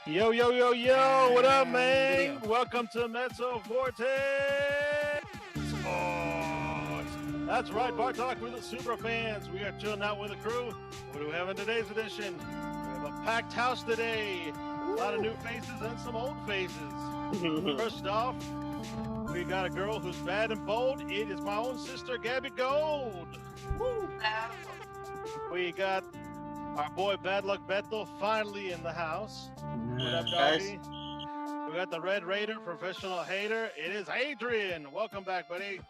Yo, yo, yo, yo, what up, man? Welcome to Mezzo Forte Sportz. That's right, Bar Talk with the super fans. We are chilling out with the crew. What do we have in today's edition? We have a packed house today. A lot of new faces and some old faces. First off, we got a girl who's bad and bold. It is my own sister, Gabby Gold. Woo. We got our boy Bad Luck Beto finally in the house. What up, doggy? We got the Red Raider, professional hater. It is Adrian. Welcome back, buddy.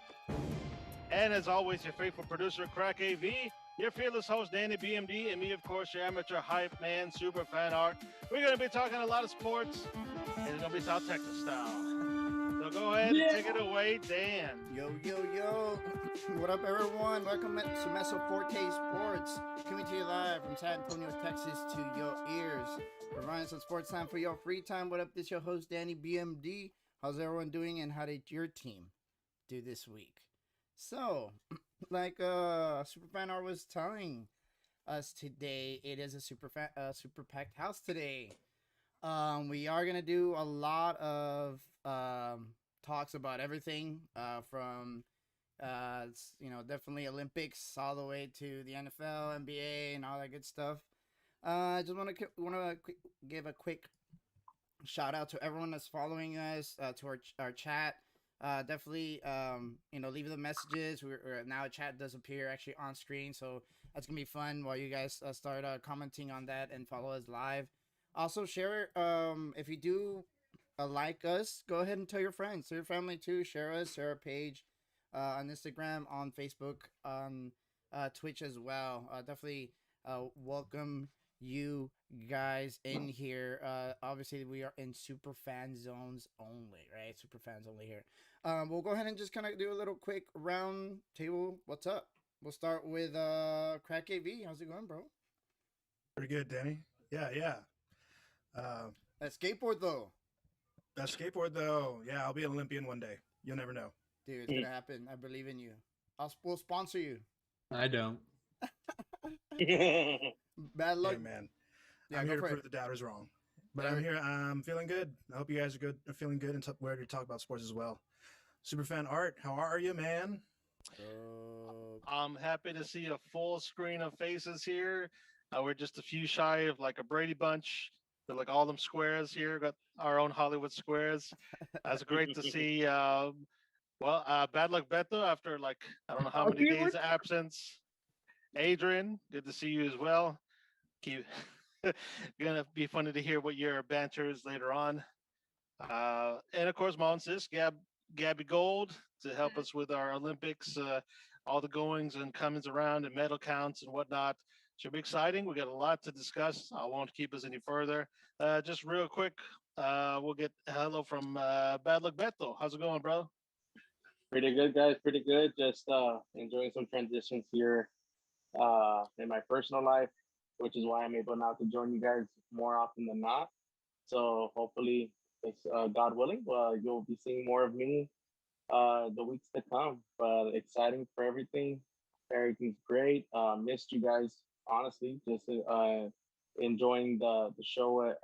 And as always, your faithful producer, Crack AV, your fearless host, Danny BMD, and me, of course, your amateur hype man, super fan art. We're going to be talking a lot of sports, and it's going to be South Texas style. So go ahead and take it away, Dan. Yo, yo, yo. What up, everyone? Welcome to Mezzo Forte Sportz. Coming to you live from San Antonio, Texas to your ears. Providing some sports time for your free time. What up? This is your host, Danny BMD. How's everyone doing, and how did your team do this week? So, like Superfan R was telling us today, it is a super packed house today. We are going to do a lot of talks about everything from definitely Olympics all the way to the NFL, NBA, and all that good stuff. I just want to give a quick shout out to everyone that's following us, to our chat. Definitely, leave the messages. We're now a chat does appear actually on screen, so that's gonna be fun while you guys start commenting on that and follow us live. Also, share if you do like us, go ahead and tell your friends, tell your family too. Share us, share our page on Instagram, on Facebook, on Twitch as well. Definitely welcome you guys in here. Obviously we are in super fan zones only, right? Super fans only here. We'll go ahead and just kind of do a little quick round table. What's up? We'll start with Crack AV. How's it going, bro? Pretty good, Danny. Yeah. That skateboard though. Yeah, I'll be an Olympian one day. You'll never know. Dude, it's gonna happen. I believe in you. We'll sponsor you. I don't. Bad luck, hey, man. Yeah, I'm here to prove the doubters wrong. But I'm here. I'm feeling good. I hope you guys are feeling good, and we're to talk about sports as well. Superfan Art, how are you, man? I'm happy to see a full screen of faces here. We're just a few shy of like a Brady Bunch. They're like all them squares here. Got our own Hollywood squares. That's great to see. Bad luck Beto after like I don't know how many days of absence. Adrian, good to see you as well. Gonna be funny to hear what your banter is later on. And of course, my own sis, Gabby Gold, to help us with our Olympics, all the goings and comings around and medal counts and whatnot. Should be exciting. We got a lot to discuss. I won't keep us any further. Just real quick, we'll get hello from Bad Luck Beto. How's it going, bro? Pretty good, guys. Pretty good. Just enjoying some transitions here in my personal life, which is why I'm able now to join you guys more often than not. So hopefully, it's God willing, you'll be seeing more of me the weeks to come. But exciting for everything. Everything's great. Missed you guys, honestly. Just enjoying the show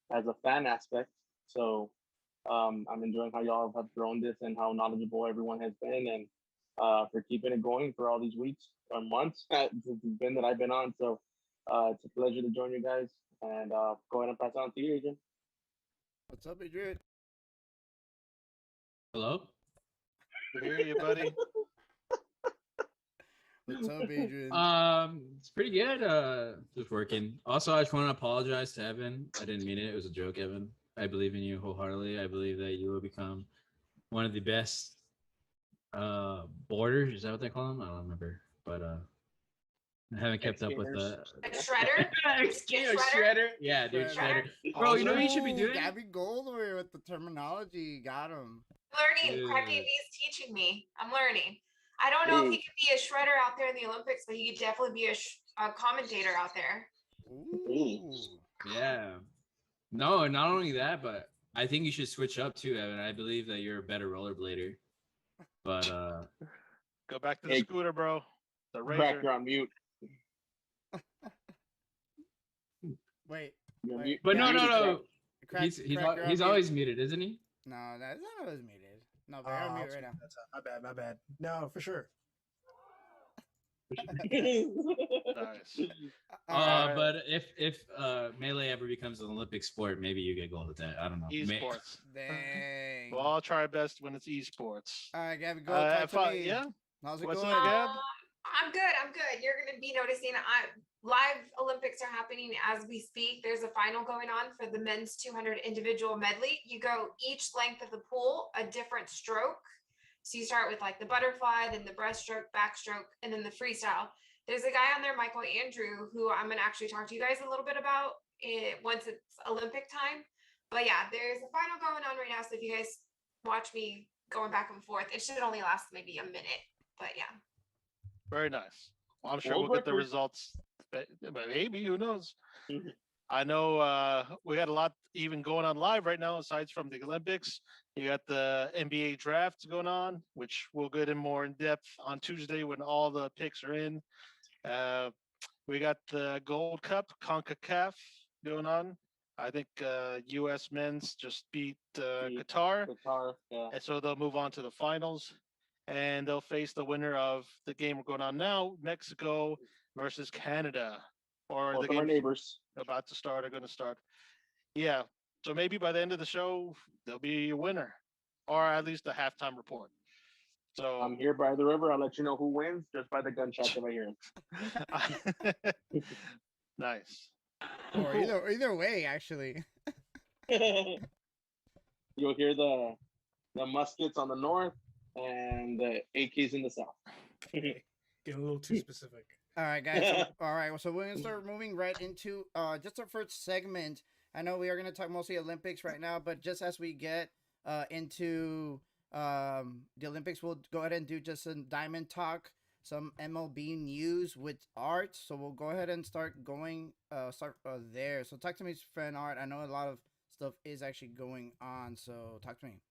as a fan aspect. So I'm enjoying how y'all have grown this and how knowledgeable everyone has been, and for keeping it going for all these weeks or months since it's been that I've been on. So it's a pleasure to join you guys, and go ahead and pass on to you, Adrian. What's up, Adrian? Hello? We hear you, buddy. What's up, Adrian? It's pretty good. Just working. Also, I just want to apologize to Evan. I didn't mean it. It was a joke, Evan. I believe in you wholeheartedly. I believe that you will become one of the best boarders. Is that what they call them? I don't remember. But I haven't kept up with the shredder. Shredder. Yeah, dude, shredder. Bro, you know what you should be doing? Gabby Goldway with the terminology. Got him. Learning. Crack AV is teaching me. I'm learning. I don't know if he could be a shredder out there in the Olympics, but he could definitely be a commentator out there. Ooh. Yeah. No, not only that, but I think you should switch up too, Evan. I believe that you're a better rollerblader. But go back to the scooter, bro. The razor. Back, you're on mute. Wait. You're Wait. But no, you're no, muted, no. Crack, He's Crack, you're on he's mute. always muted, isn't he? No, that's not always muted. No, but Oh, you're on I'll mute right tweet now. that time. My bad. No, for sure. Nice. Uh, But if melee ever becomes an Olympic sport, maybe you get gold at that. I don't know. Esports. dang. Well, I'll try best when it's esports. All right, Gabby, go talk to me. Yeah. How's it What's going? up, Gab? I'm good. I'm good. You're going to be noticing live Olympics are happening as we speak. There's a final going on for the men's 200 individual medley. You go each length of the pool, a different stroke. So you start with like the butterfly, then the breaststroke, backstroke, and then the freestyle. There's a guy on there, Michael Andrew, who I'm going to actually talk to you guys a little bit about it once it's Olympic time. But yeah, there's a final going on right now. So if you guys watch me going back and forth, it should only last maybe a minute. But yeah. Very nice. Well, I'm sure World we'll get the record. results. But maybe, who knows? Mhm. I know we got a lot even going on live right now, aside from the Olympics. You got the NBA draft going on, which we'll get in more in depth on Tuesday when all the picks are in. We got the Gold Cup, CONCACAF going on. I think U.S. men's just beat Qatar, Yeah. and so they'll move on to the finals, and they'll face the winner of the game going on now, Mexico versus Canada, or Both the of our game neighbors. about to start are going to start. Yeah, so maybe by the end of the show there'll be a winner, or at least a halftime report. So I'm here by the river. I'll let you know who wins just by the gunshots if I hear nice. Or Cool. either way, actually. them. You'll hear the muskets on the north and the AKs in the south. Getting a little too specific. All right, guys. So, all right, so we're gonna start moving right into just our first segment. I know we are gonna talk mostly Olympics right now, but just as we get into the Olympics, we'll go ahead and do just some diamond talk, some MLB news with Art. So we'll go ahead and start going there. So talk to me, friend Art. I know a lot of stuff is actually going on. So talk to me.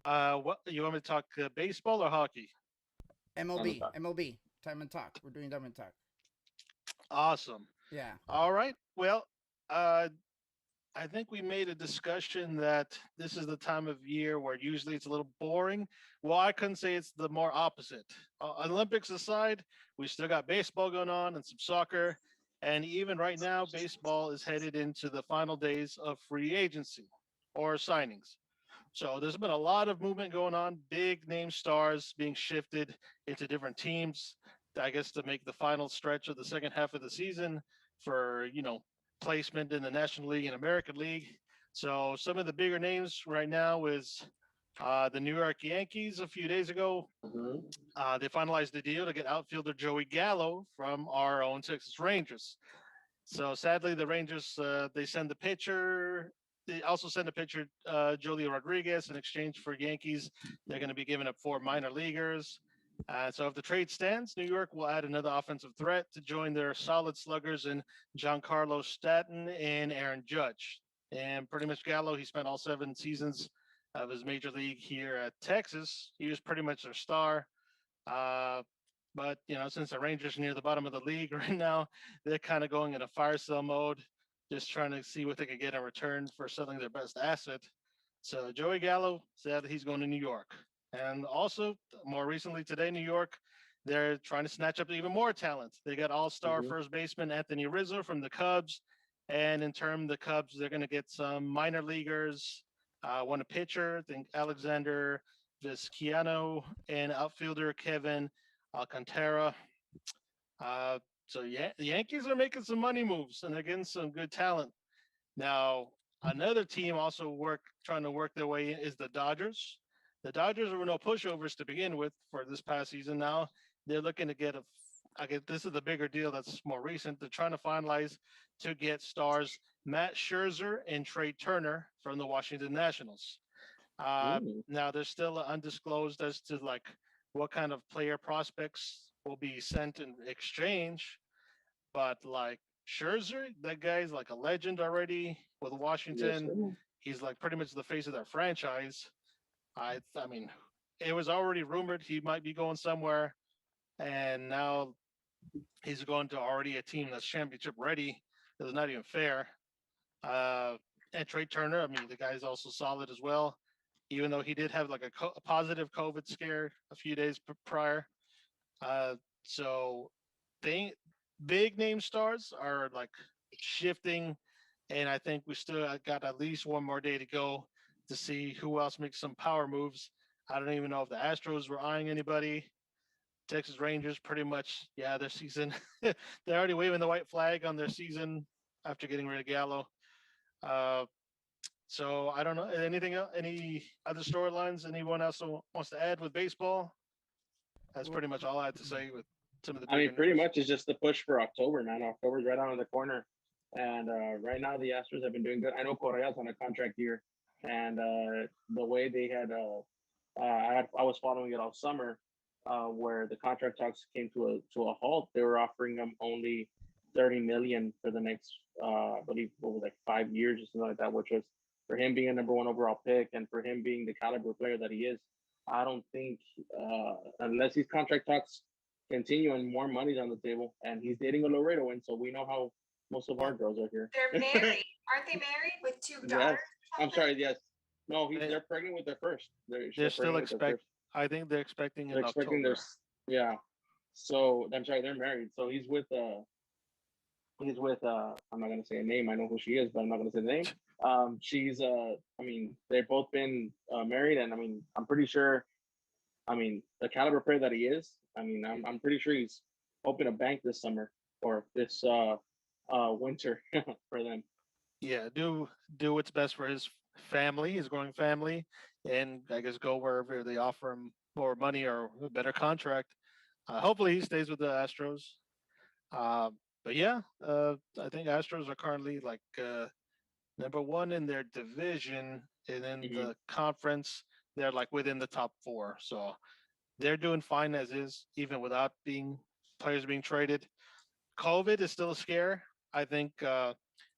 What you want me to talk baseball or hockey? MLB, talk. MLB, diamond talk. We're doing diamond talk. Awesome. Yeah. All right. Well, I think we made a discussion that this is the time of year where usually it's a little boring. Well, I couldn't say it's the more opposite. Olympics aside, we still got baseball going on and some soccer. And even right now, baseball is headed into the final days of free agency or signings. So there's been a lot of movement going on, big name stars being shifted into different teams, I guess to make the final stretch of the second half of the season for, placement in the National League and American League. So some of the bigger names right now is the New York Yankees a few days ago. Mhm. They finalized the deal to get outfielder Joey Gallo from our own Texas Rangers. So sadly, the Rangers they send the pitcher. They also send a pitcher, Joely Rodriguez, in exchange for Yankees. They're going to be giving up 4 minor leaguers. So if the trade stands, New York will add another offensive threat to join their solid sluggers in Giancarlo Stanton and Aaron Judge. And pretty much Gallo, he spent all 7 seasons of his major league here at Texas. He was pretty much their star. But since the Rangers are near the bottom of the league right now, they're kind of going in a fire sale mode, just trying to see what they could get in return for selling their best asset. So Joey Gallo said he's going to New York. And also, more recently today, New York, they're trying to snatch up even more talent. They got all-star first baseman Anthony Rizzo from the Cubs. And in terms of the Cubs, they're going to get some minor leaguers, one a pitcher, I think Alexander Vizcaino, and outfielder Kevin Alcantara. So yeah, the Yankees are making some money moves and they're getting some good talent. Now, another team also trying to work their way in is the Dodgers. The Dodgers were no pushovers to begin with for this past season. Now they're looking to get this is the bigger deal that's more recent. They're trying to finalize to get stars Matt Scherzer and Trey Turner from the Washington Nationals. Now there's still undisclosed as to what kind of player prospects will be sent in exchange, but Scherzer, that guy's like a legend already with Washington. Yes, He's like pretty much the face of their franchise. I mean, it was already rumored he might be going somewhere, and now he's going to already a team that's championship ready. It's not even fair. And Trey Turner, I mean, the guy's also solid as well, even though he did have like a positive COVID scare a few days prior. Uh, so they big name stars are like shifting, and I think we still got at least one more day to go to see who else makes some power moves. I don't even know if the Astros were eyeing anybody. Texas Rangers, pretty much, yeah, their season. They're already waving the white flag on their season after getting rid of Gallo. Uh, so I don't know anything else, any other storylines anyone else wants to add with baseball. That's pretty much all I had to say with some of the I mean, bigger pretty news. much it's just the push for October, man. October's right on the corner, and right now the Astros have been doing good. I know Correa's on a contract year, and the way they had, I was following it all summer, where the contract talks came to a halt. They were offering him only 30 million for the next, I believe, what was like 5 years or something like that, which was for him being a number one overall pick and for him being the caliber player that he is. I don't think, unless these contract talks continue and more money's on the table, and he's dating a Laredo, and so we know how most of our girls are here. They're married. Aren't they married with two Yes, daughters? I'm sorry. Yes, no, They- they're pregnant with their first. They're still I think they're expecting They're in expecting October. yeah. So I'm sorry, they're married. So he's with I'm not gonna say a name. I know who she is, but I'm not gonna say the name. She's I mean, they've both been married, and I mean, I'm pretty sure. I mean, the caliber player that he is. I mean, I'm pretty sure he's hoping to bank this summer or this winter for them. Yeah, do what's best for his family, his growing family, and I guess go wherever they offer him more money or a better contract. Hopefully, he stays with the Astros. Uh, but yeah, I think Astros are currently like number one in their division, and in Mhm. the conference, they're like within the top four. So they're doing fine as is, even without being players being traded. COVID is still a scare. I think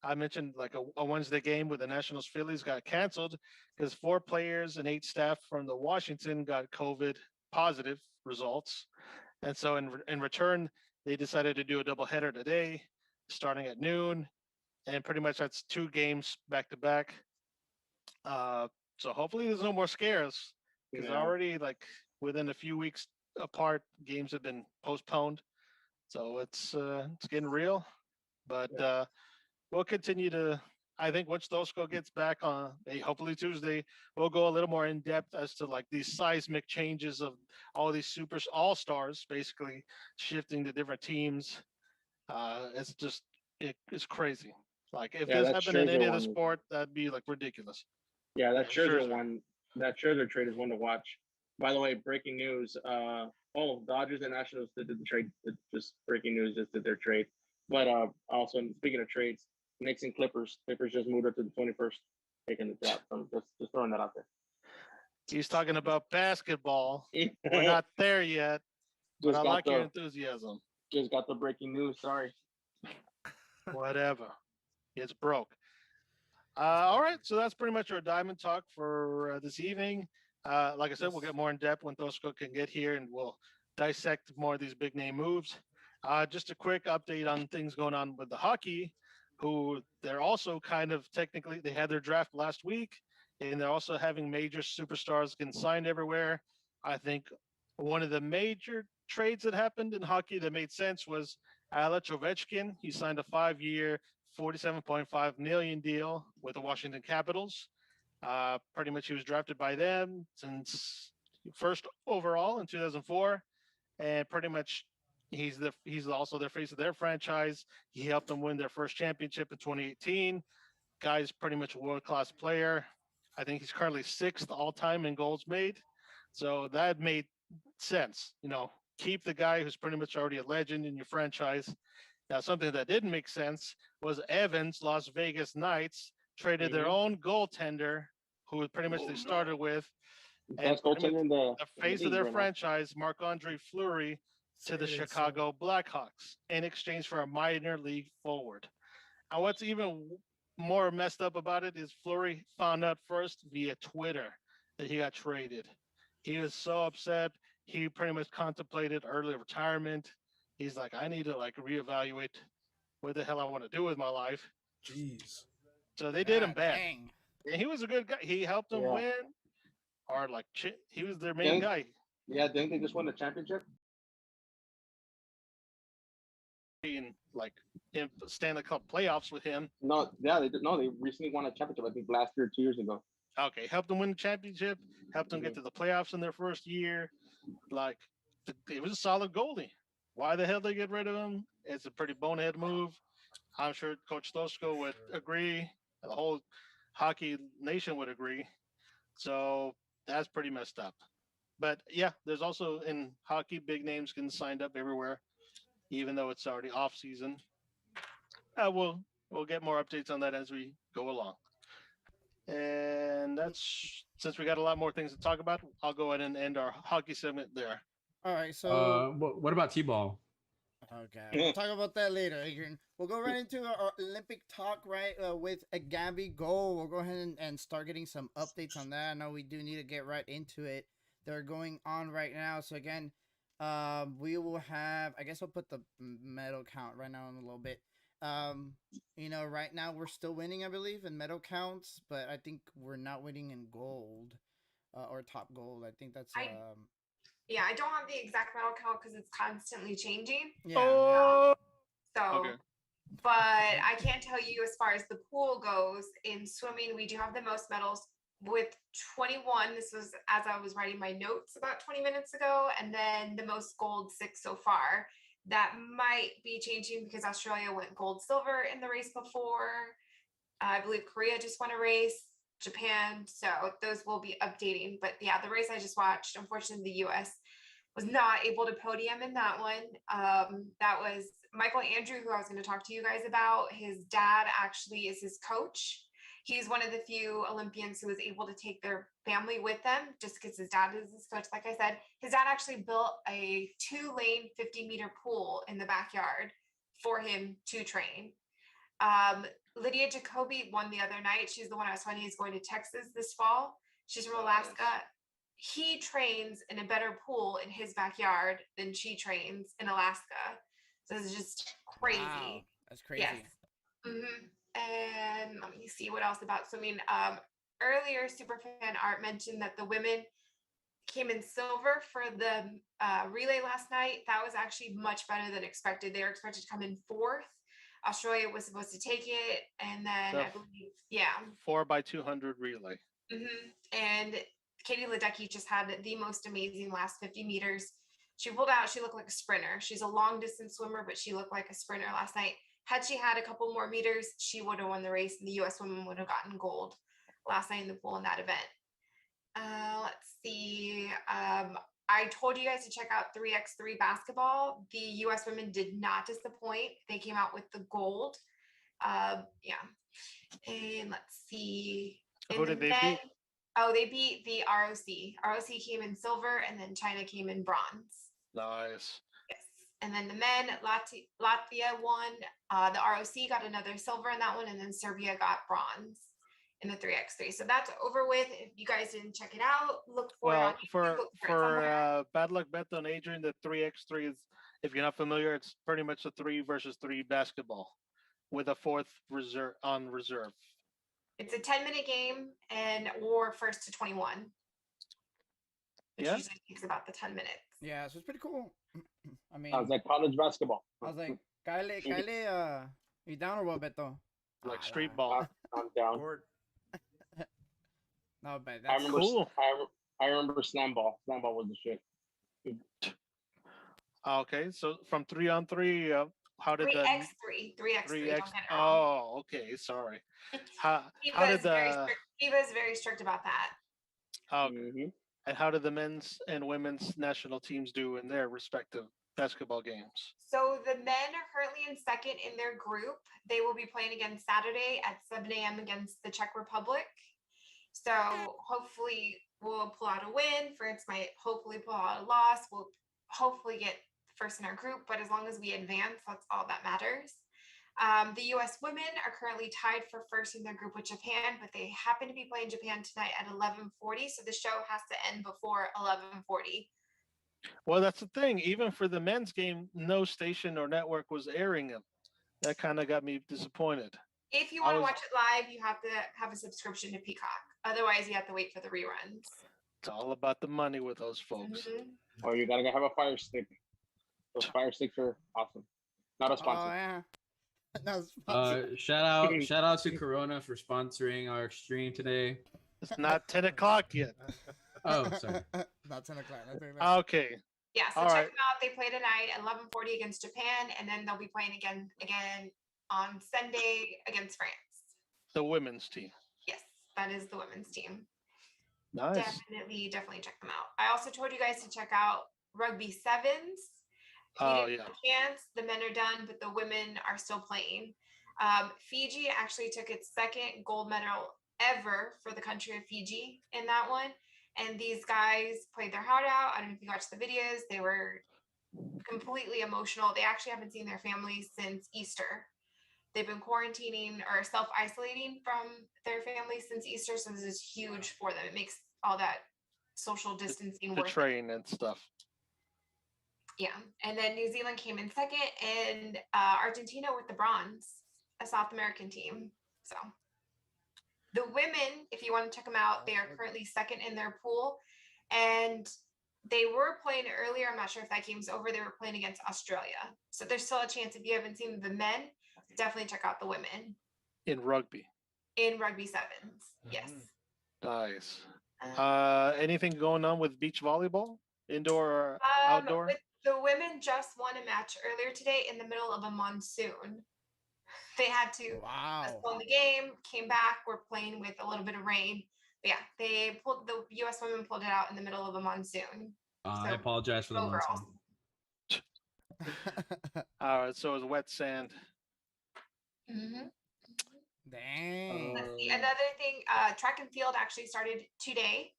I mentioned like a Wednesday game with the Nationals Phillies got canceled because 4 players and 8 staff from the Washington got COVID positive results, and so in return they decided to do a doubleheader today, starting at noon, and pretty much that's 2 games back to back. Uh, so hopefully there's no more scares because Yeah, already like within a few weeks apart, games have been postponed. So it's getting real, but yeah, we'll continue to. I think once Dosko gets back on, hopefully Tuesday, we'll go a little more in depth as to like these seismic changes of all these super all stars basically shifting to different teams. It's just it's crazy. Like if yeah. this That happened in Scherzer any other one. sport, that'd be like ridiculous. Yeah, Yeah, that Scherzer Scherzer. one. That Scherzer trade is one to watch. By the way, breaking news. Dodgers and Nationals did the trade. Just breaking news, just did their trade. But also speaking of trades, Knicks and Clippers. Clippers just moved up to the 21st, taking the job. So just throwing that out He's talking about basketball. there. We're not there yet, but just I got like your the enthusiasm. just got the breaking news. Sorry. Whatever. It's broke. All right, so that's pretty much our diamond talk for this evening. Like I said, we'll get more in depth when Tosco can get here, and we'll dissect more of these big name moves. Just a quick update on things going on with the hockey, who they're also kind of technically they had their draft last week, and they're also having major superstars getting signed everywhere. I think one of the major trades that happened in hockey that made sense was Alex Ovechkin. He signed a 5-year, 47.5 million deal with the Washington Capitals. Pretty much he was drafted by them since first overall in 2004, and pretty much he's also their face of their franchise. He helped them win their first championship in 2018. Guy's pretty much a world class player. I think he's currently 6th all time in goals made. So that made sense. Keep the guy who's pretty much already a legend in your franchise. Now, something that didn't make sense was Evans, Las Vegas Knights, traded their Mm-hmm. own goaltender, who pretty much they started with, and Best goaltender in the the face of league their right now. franchise, Marc-Andre Fleury, to the Say it ain't so. Chicago Blackhawks in exchange for a minor league forward. And what's even more messed up about it is Fleury found out first via Twitter that he got traded. He was so upset. He pretty much contemplated early retirement. he's like, I need to like reevaluate what the hell I want to do with my life. Jeez. So they did him God bad. dang. And he was a good guy. He helped them Yeah. win, or like he was their main guy. Yeah, didn't they just win the championship? In like in Stanley Cup playoffs with him. No, yeah, they did. No, they recently won a championship. I think last year, 2 years ago. Okay, helped them win the championship. Helped them get to the playoffs in their first year. Like it was a solid goalie. Why the hell they get rid of him? It's a pretty bonehead move. I'm sure Coach Stosko would agree. The whole hockey nation would agree. So that's pretty messed up. But yeah, there's also in hockey big names getting signed up everywhere, even though it's already off season. We'll get more updates on that as we go along. And that's since we got a lot more things to talk about, I'll go ahead and end our hockey segment there. All right, so What about T-ball? okay, we'll talk about that later, Adrian. We'll go right into our Olympic talk, right, with a Gabby goal. We'll go ahead and start getting some updates on that. I know we do need to get right into it. They're going on right now. So again, we will have, I guess I'll put the medal count right now in a little bit. Right now we're still winning, I believe, in medal counts, but I think we're not winning in gold or top gold. I think that's Yeah, I don't have the exact medal count because it's constantly changing. yeah. So, Okay. but I can't tell you as far as the pool goes. In swimming, we do have the most medals with 21. This was as I was writing my notes about 20 minutes ago, and then the most gold 6 so far. That might be changing because Australia went gold, silver in the race before. I believe Korea just won a race, Japan. So those will be updating. But yeah, the race I just watched, unfortunately, the U.S. was not able to podium in that one. That was Michael Andrew, who I was going to talk to you guys about. His dad actually is his coach. He's one of the few Olympians who was able to take their family with them just because his dad is his coach. Like I said, his dad actually built a 2-lane 50-meter pool in the backyard for him to train. Lydia Jacoby won the other night. She's the one I was finding is going to Texas this fall. She's from Alaska. He trains in a better pool in his backyard than she trains in Alaska. So it's just crazy. Wow, that's crazy. Yes. Mm-hmm. And let me see what else about swimming. Earlier, Superfan Art mentioned that the women came in silver for the relay last night. That was actually much better than expected. They were expected to come in 4th. Australia was supposed to take it, and then I believe, 4x200 relay. Mm-hmm. And Katie Ledecky just had the most amazing last 50 meters. She pulled out. She looked like a sprinter. She's a long distance swimmer, but she looked like a sprinter last night. Had she had a couple more meters, she would have won the race, and the U.S. women would have gotten gold last night in the pool in that event. Let's see. I told you guys to check out 3x3 basketball. The U.S. women did not disappoint. They came out with the gold. Yeah. And let's see. Who did they beat? Oh, they beat the ROC. ROC came in silver, and then China came in bronze. Nice. Yes. And then the men, Latvia won. The ROC got another silver in that one, and then Serbia got bronze in the 3x3. So that's over with. If you guys didn't check it out, look for it on YouTube, look for it somewhere. Bad Luck Beto and Adrian, the 3x3 is, if you're not familiar, it's pretty much a 3 versus 3 basketball with a 4th on reserve. It's a 10-minute game or first to 21. Which usually takes about the 10 minutes. Yeah, so it's pretty cool. I mean, Sounds like college basketball. I was like, Kyle, you down or what, Beto? Like street ball. I'm down. No, but that's cool. I remember slam ball. Slam ball was the shit. Okay, so from 3-on-3, how did 3x3. 3x3. 3x? Don't get it wrong. Oh, okay. Sorry. How did FIBA's very strict about that. And how did the men's and women's national teams do in their respective basketball games? So the men are currently in second in their group. They will be playing again Saturday at 7 a.m. against the Czech Republic. So hopefully we'll pull out a win. France might hopefully pull out a loss. We'll hopefully get first in our group, but as long as we advance, that's all that matters. The U.S. women are currently tied for first in their group with Japan, but they happen to be playing Japan tonight at 11:40. So the show has to end before 11:40. Well, that's the thing. Even for the men's game, no station or network was airing them. That kind of got me disappointed. If you I want to was- watch it live, you have to have a subscription to Peacock. Otherwise, you have to wait for the reruns. It's all about the money with those folks. Mhm. Or you gotta have a Fire Stick. Those Fire Sticks are awesome. Not a Oh sponsor. yeah. No, sponsor. Shout out to Corona for sponsoring our stream today. It's not 10 o'clock yet. Oh, sorry. Not 10 o'clock. Not 10 o'clock. Okay. Yeah, so All check right. them out. They play tonight at 11:40 against Japan, and then they'll be playing again on Sunday against France. The women's team. Yes, that is the women's team. Nice. Definitely check them out. I also told you guys to check out Rugby Sevens. If you Oh, didn't yeah. have a chance, the men are done, but the women are still playing. Fiji actually took its second gold medal ever for the country of Fiji in that one. And these guys played their heart out. I don't know if you watched the videos. They were completely emotional. They actually haven't seen their families since Easter. They've been quarantining or self-isolating from their families since Easter. So this is huge for them. It makes all that social distancing The worth it. train and stuff. Yeah. And then New Zealand came in second, and Argentina with the bronze, a South American team. So the women, if you want to check them out, they are currently second in their pool. And they were playing earlier. I'm not sure if that game's over. They were playing against Australia. So there's still a chance. If you haven't seen the men, definitely check out the women In rugby. in Rugby Sevens. Yes. Nice. Um, Anything going on with beach volleyball? Indoor or outdoor? with the women just won a match earlier today in the middle of a monsoon. They had to Wow. postpone the game, came back, were playing with a little bit of rain. But yeah, the U.S. women pulled it out in the middle of a monsoon. I So, apologize for the go girls. monsoon. All right, so it was wet sand. Mm-hmm. Dang. Let's see. Another thing, track and field actually started today.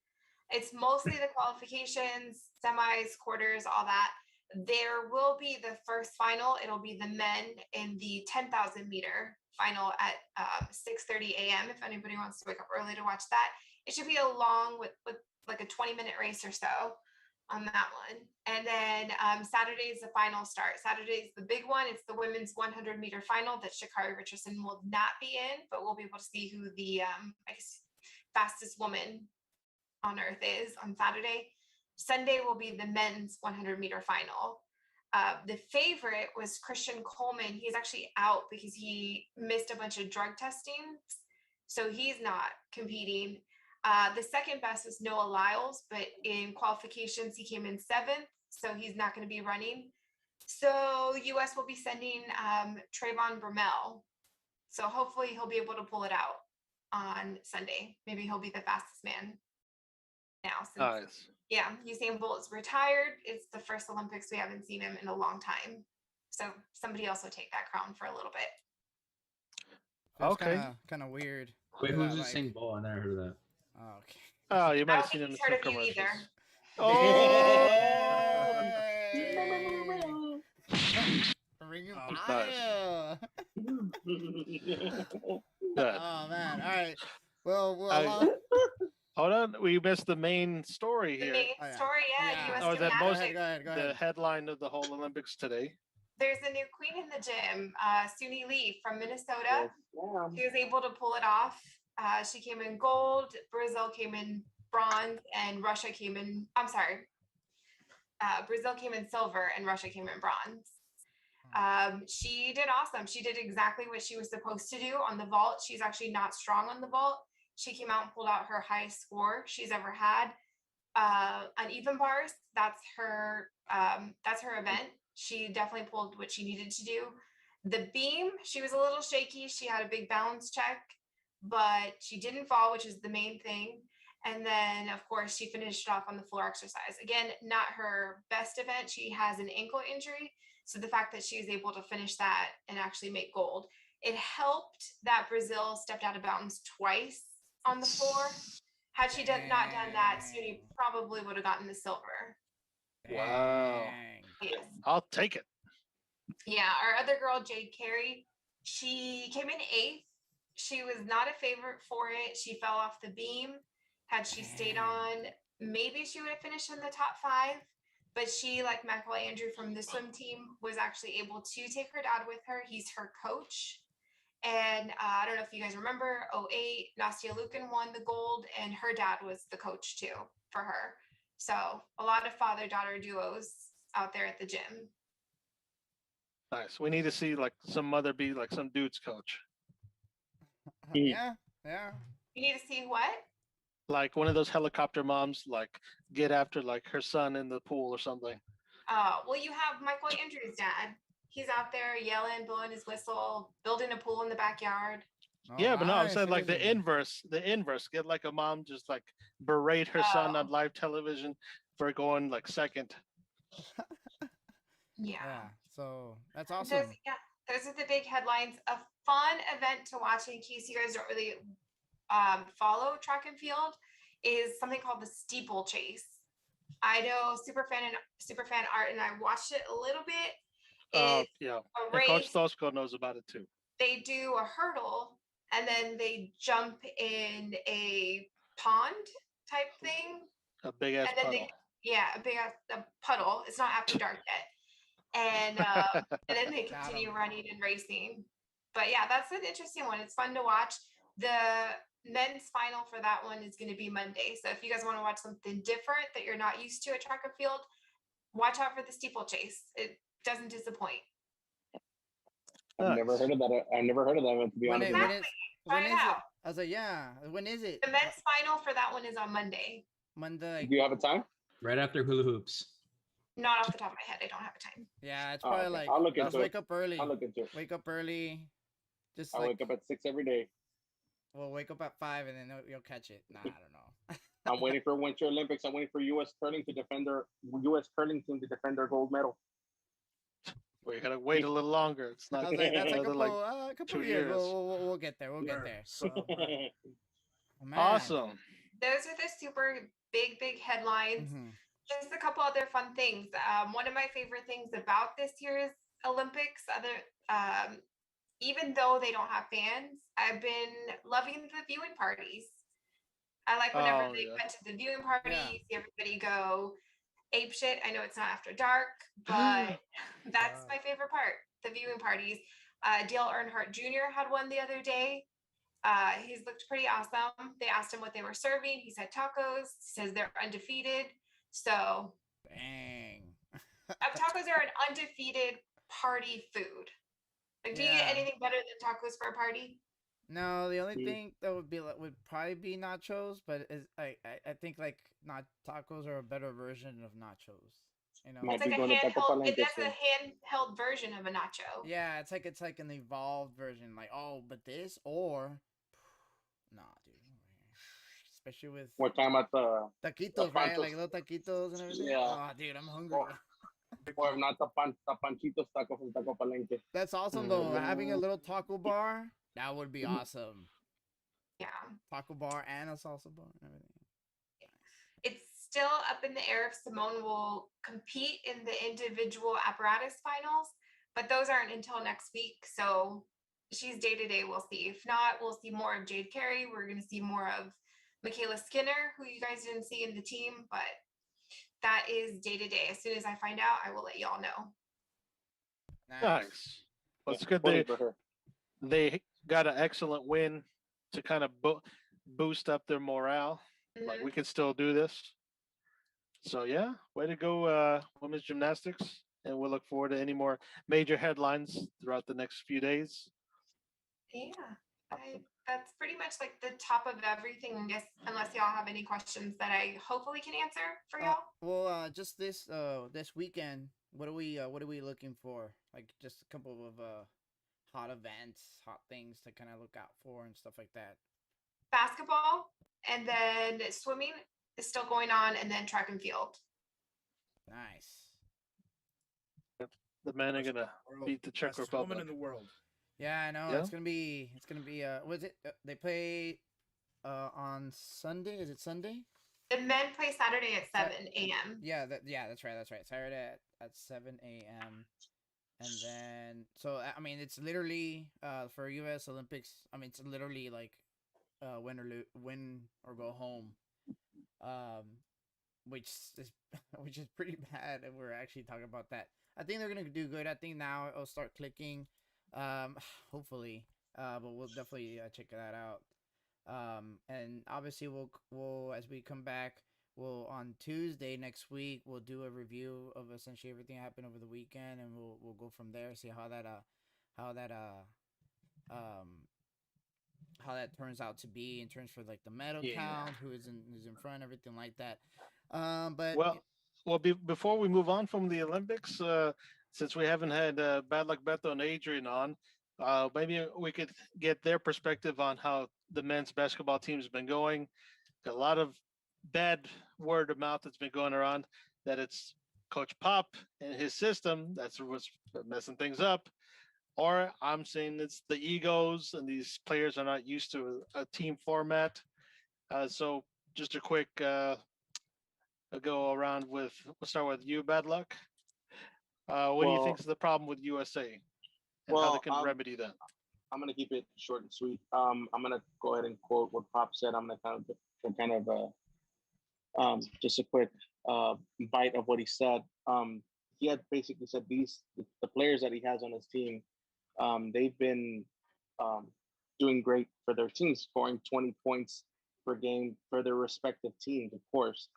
It's mostly the qualifications, semis, quarters, all that. There will be the first final. It'll be the men in the 10,000 meter final at 6:30 a.m. If anybody wants to wake up early to watch that. It should be along with like a 20-minute race or so on that one. And then Saturday is the final start. Saturday is the big one. It's the women's 100 meter final that Sha'Carri Richardson will not be in, but we'll be able to see who the I guess fastest woman on earth is on Saturday. Sunday will be the men's 100 meter final. The favorite was Christian Coleman. He's actually out because he missed a bunch of drug testing. So he's not competing. The second best was Noah Lyles, but in qualifications, he came in 7th. So he's not going to be running. So US will be sending Trayvon Bromell. So hopefully he'll be able to pull it out on Sunday. Maybe he'll be the fastest man now. Since, Nice. yeah, Usain Bolt is retired. It's the first Olympics we haven't seen him in a long time. So somebody else will take that crown for a little bit. That's Okay. Kind of weird. Wait, Yeah, who's like- this saying ball? I never heard of that. Oh, okay. Oh, you might I have don't seen think him in he's some heard of you commercials. either. Oh, Ring of Oh, fire. good. Oh man! All right. Well, I- Hold on, we missed the main story The here. main Oh, yeah. story, yeah, Yeah. US Oh, that go most- gymnastics. ahead. Go The ahead. headline of the whole Olympics today. There's a new queen in the gym, Suni Lee from Minnesota. She was able to pull it off. She came in gold, Brazil came in bronze, and Russia came in, I'm sorry, Brazil came in silver and Russia came in bronze. She did awesome. She did exactly what she was supposed to do on the vault. She's actually not strong on the vault. She came out and pulled out her highest score she's ever had. On even bars, that's her event. She definitely pulled what she needed to do. The beam, she was a little shaky. She had a big balance check, but she didn't fall, which is the main thing. And then, of course, she finished off on the floor exercise. Again, not her best event. She has an ankle injury. So the fact that she was able to finish that and actually make gold, it helped that Brazil stepped out of bounds twice on the floor. Had she not done that, Suni probably would have gotten the silver. Wow. Dang. Yes. I'll take it. Yeah, our other girl, Jade Carey, she came in 8th. She was not a favorite for it. She fell off the beam. Had she stayed Dang. on, maybe she would have finished in the top 5. but she, like Michael Andrew from the swim team, was actually able to take her dad with her. He's her coach. And I don't know if you guys remember, '08, Nastia Lukin won the gold, and her dad was the coach too for her. So a lot of father-daughter duos out there at the gym. Nice. We need to see like some mother be like some dude's coach. Yeah. You need to see what? Like one of those helicopter moms, like get after like her son in the pool or something. Well, you have Michael Andrews' dad. He's out there yelling, blowing his whistle, building a pool in the backyard. Oh, Yeah, but no, I'm nice. saying It like is the a- inverse. The inverse. Get like a mom just like berate her son on live television for going like second. Yeah. So that's Those, awesome. those are the big headlines. A fun event to watch in case you guys don't really follow track and field is something called the Steeplechase. I know Superfan Art and I watched it a little bit. Oh It's yeah. a And Coach race. Tosco knows about it too. They do a hurdle and then they jump in a pond type thing. A big ass And then puddle. a big ass a puddle. It's not after dark yet. And then they Got continue 'em. running and racing. But yeah, that's an interesting one. It's fun to watch. The men's final for that one is going to be Monday. So if you guys want to watch something different that you're not used to at track and field, watch out for the steeplechase. It doesn't disappoint. I've never heard of that. I've never heard of that one, to be When, honest. it, with when, you. is, Try when it is it? out. I was like, yeah. When is it? The men's final for that one is on Monday. Monday. Do you have a time? Right after hula hoops. Not off the top of my head. I don't have a time. Yeah, it's Oh, probably okay. like I'll look just into wake it. up early. I'll look into it. Wake up early. Just I like wake up at 6 every day. well, wake up at 5 and then you'll catch it. Nah, I don't know. I'm waiting for Winter Olympics. I'm waiting for U.S. curling to defend their U.S. curling team to defend their gold medal. We gotta wait a little longer. It's I not was like, that's like another, a couple 2 years. years. We'll get there. We'll get there. So, Oh, man. Awesome. Those are the super big headlines. Mhm. Just a couple other fun things. One of my favorite things about this year's Olympics, even though they don't have fans, I've been loving the viewing parties. I like whenever Oh, they yeah. went to the viewing party, Yeah. see everybody go ape shit. I know it's not after dark, but that's my favorite part, the viewing parties. Dale Earnhardt Jr. had one the other day. He's looked pretty awesome. They asked him what they were serving. He said tacos. He says they're undefeated. So Dang. tacos are an undefeated party food. Like, do you get Yeah. anything better than tacos for a party? No, the only Mm. thing that would probably be nachos, but I think like not tacos are a better version of nachos. You know. Might It's like be a going to Taco handheld. Palenque That's soon. a handheld version of a nacho. Yeah, it's like an evolved version. Like, oh, but this or nah, dude. Especially with One time at the, taquitos, right? panchos. Like little taquitos and everything. Yeah. Oh, dude, I'm hungry. or if not the Panchitos Taco from Taco Palenque. That's awesome though. Having a little taco bar, that would be awesome. Yeah. Taco bar and a salsa bar and everything. It's still up in the air if Simone will compete in the individual apparatus finals, but those aren't until next week. So she's day to day. We'll see. If not, we'll see more of Jade Carey. We're going to see more of Michaela Skinner, who you guys didn't see in the team, but that is day to day. As soon as I find out, I will let y'all know. Nice. Well, it's Yeah, good pulling for her. they got an excellent win to kind of boost up their morale. Like Mhm. we can still do this. So yeah, way to go, women's gymnastics, and we'll look forward to any more major headlines throughout the next few days. Yeah, that's pretty much like the top of everything, I guess, unless y'all have any questions that I hopefully can answer for y'all. Well, just this weekend, what are we looking for? Like just a couple of hot events, hot things to kind of look out for and stuff like that. Basketball, and then swimming is still going on, and then track and field. Nice. The men are gonna World beat the Czech fastest woman Republic. in the world. Yeah, I know. Yeah? It's gonna be. Was it? They play on Sunday. Is it Sunday? The men play Saturday at 7 a.m. Yeah, that's right. Saturday at 7 a.m. And then I mean it's literally for U.S. Olympics. I mean it's literally like win or go home. which is which is pretty bad. And we're actually talking about that. I think they're gonna do good. I think now it'll start clicking. Hopefully. But we'll definitely check that out. And obviously we'll as we come back, we'll on Tuesday next week we'll do a review of essentially everything that happened over the weekend, and we'll go from there. See how that um how that turns out to be in terms for like the medal count, who's in front, everything like that. But Before we move on from the Olympics, since we haven't had Bad Luck Beto and Adrian on, maybe we could get their perspective on how the men's basketball team's been going. Got a lot of bad word of mouth that's been going around that it's Coach Pop and his system that's what's messing things up. Or I'm saying it's the egos and these players are not used to a team format. So just a quick go around with, we'll start with you, Bad Luck. What do you think is the problem with USA and how they can remedy that? I'm going to keep it short and sweet. I'm going to go ahead and quote what Pop said. I'm going to kind of just a quick bite of what he said. He had basically said the players that he has on his team, they've been doing great for their teams, scoring 20 points per game for their respective teams, of course.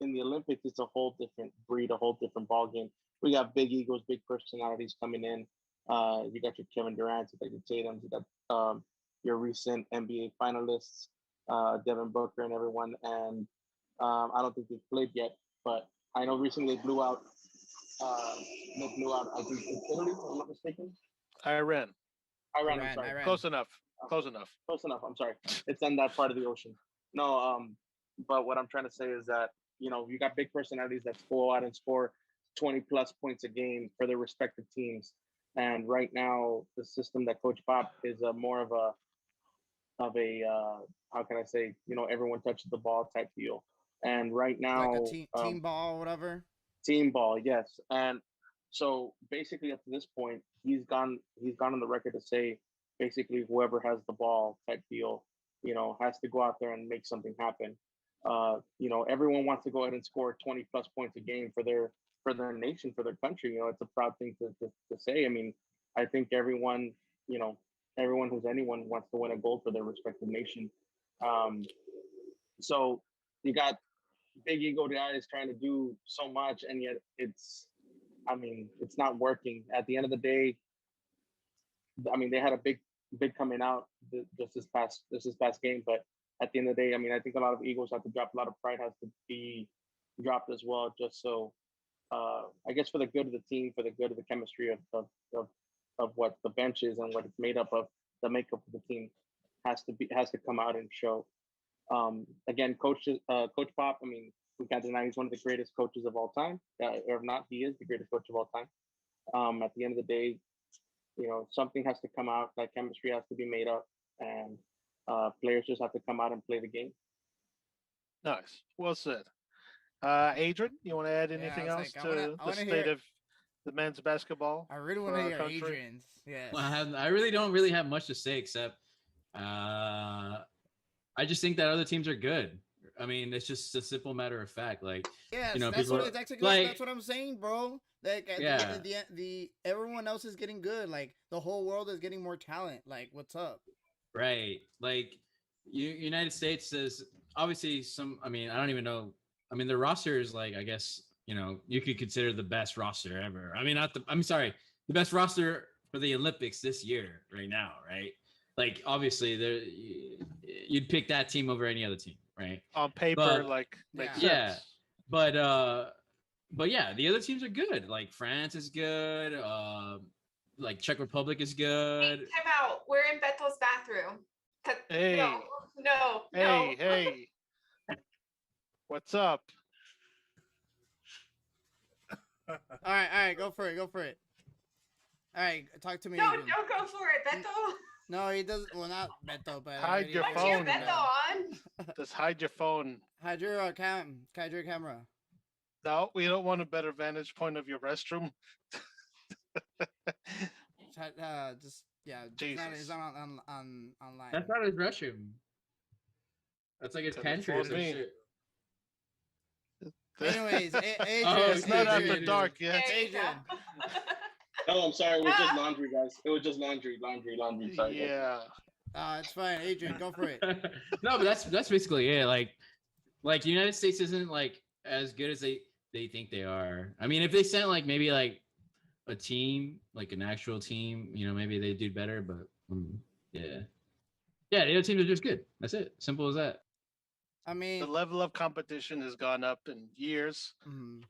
In the Olympics, it's a whole different breed, a whole different ball game. We got big egos, big personalities coming in. You got your Kevin Durant, you got your Tatum, you got your recent NBA finalists, Devin Booker and everyone. And I don't think they've played yet, but I know recently they blew out, I think, Italy, if I'm not mistaken. Iran. I'm sorry. Iran. Close enough. I'm sorry. It's in that part of the ocean. No, but what I'm trying to say is that, you got big personalities that go out and score 20 plus points a game for their respective teams. And right now, the system that Coach Pop is more of a how can I say, everyone touches the ball type deal. And right now, like a team ball, whatever. Team ball, yes. And so basically, up to this point, he's gone on the record to say basically whoever has the ball type deal, has to go out there and make something happen. Everyone wants to go ahead and score 20 plus points a game for their nation, for their country. It's a proud thing to say. I mean, I think everyone who's anyone wants to win a gold for their respective nation. So you got big ego guys trying to do so much, and yet it's not working. At the end of the day, they had a big coming out just this past game, but at the end of the day, I think a lot of egos have to drop, a lot of pride has to be dropped as well, just so I guess for the good of the team, for the good of the chemistry of what the bench is and what it's made up of, the makeup of the team has to come out and show. Again, Coach Pop, we can't deny he's one of the greatest coaches of all time. Or if not, he is the greatest coach of all time. At the end of the day, something has to come out. That chemistry has to be made up, and players just have to come out and play the game. Nice. Well said. Adrian, you want to add anything else to the state of the men's basketball? I really want to hear Adrian's. Yeah. Well, I really don't have much to say except I just think that other teams are good. It's just a simple matter of fact. Like, yes, that's what I'm saying, bro. Like, the everyone else is getting good. Like, the whole world is getting more talent. Like, what's up? Right. Like, United States is obviously I don't even know. The roster is like, I guess, you could consider the best roster ever. The best roster for the Olympics this year right now, right? Like, obviously, you'd pick that team over any other team, right? On paper, makes sense. Yeah, but yeah, the other teams are good. Like, France is good. Like, Czech Republic is good. Hey, time out. We're in Beto's bathroom. Hey. No. Hey. What's up? All right, go for it. All right, talk to me. No, don't go for it, Beto. No, he doesn't. Well, not Beto, but hide your What's phone. your Beto on? Just hide your phone. Hide your camera. No, we don't want a better vantage point of your restroom. Just it's not online. That's not his restroom. That's like his pantry or some shit. Anyways, Adrian, Oh, It's not after Adrian. dark yet. There you go. Adrian. No, I'm sorry. It was just laundry, guys. It was just laundry. Sorry. guys. Yeah. It's fine. Adrian, go for it. No, but that's basically it. Like the United States isn't like as good as they think they are. I mean, if they sent like maybe like a team, like an actual team, maybe they do better. But yeah, the other teams are just good. That's it. Simple as that. I mean, The level of competition has gone up in years. mhm.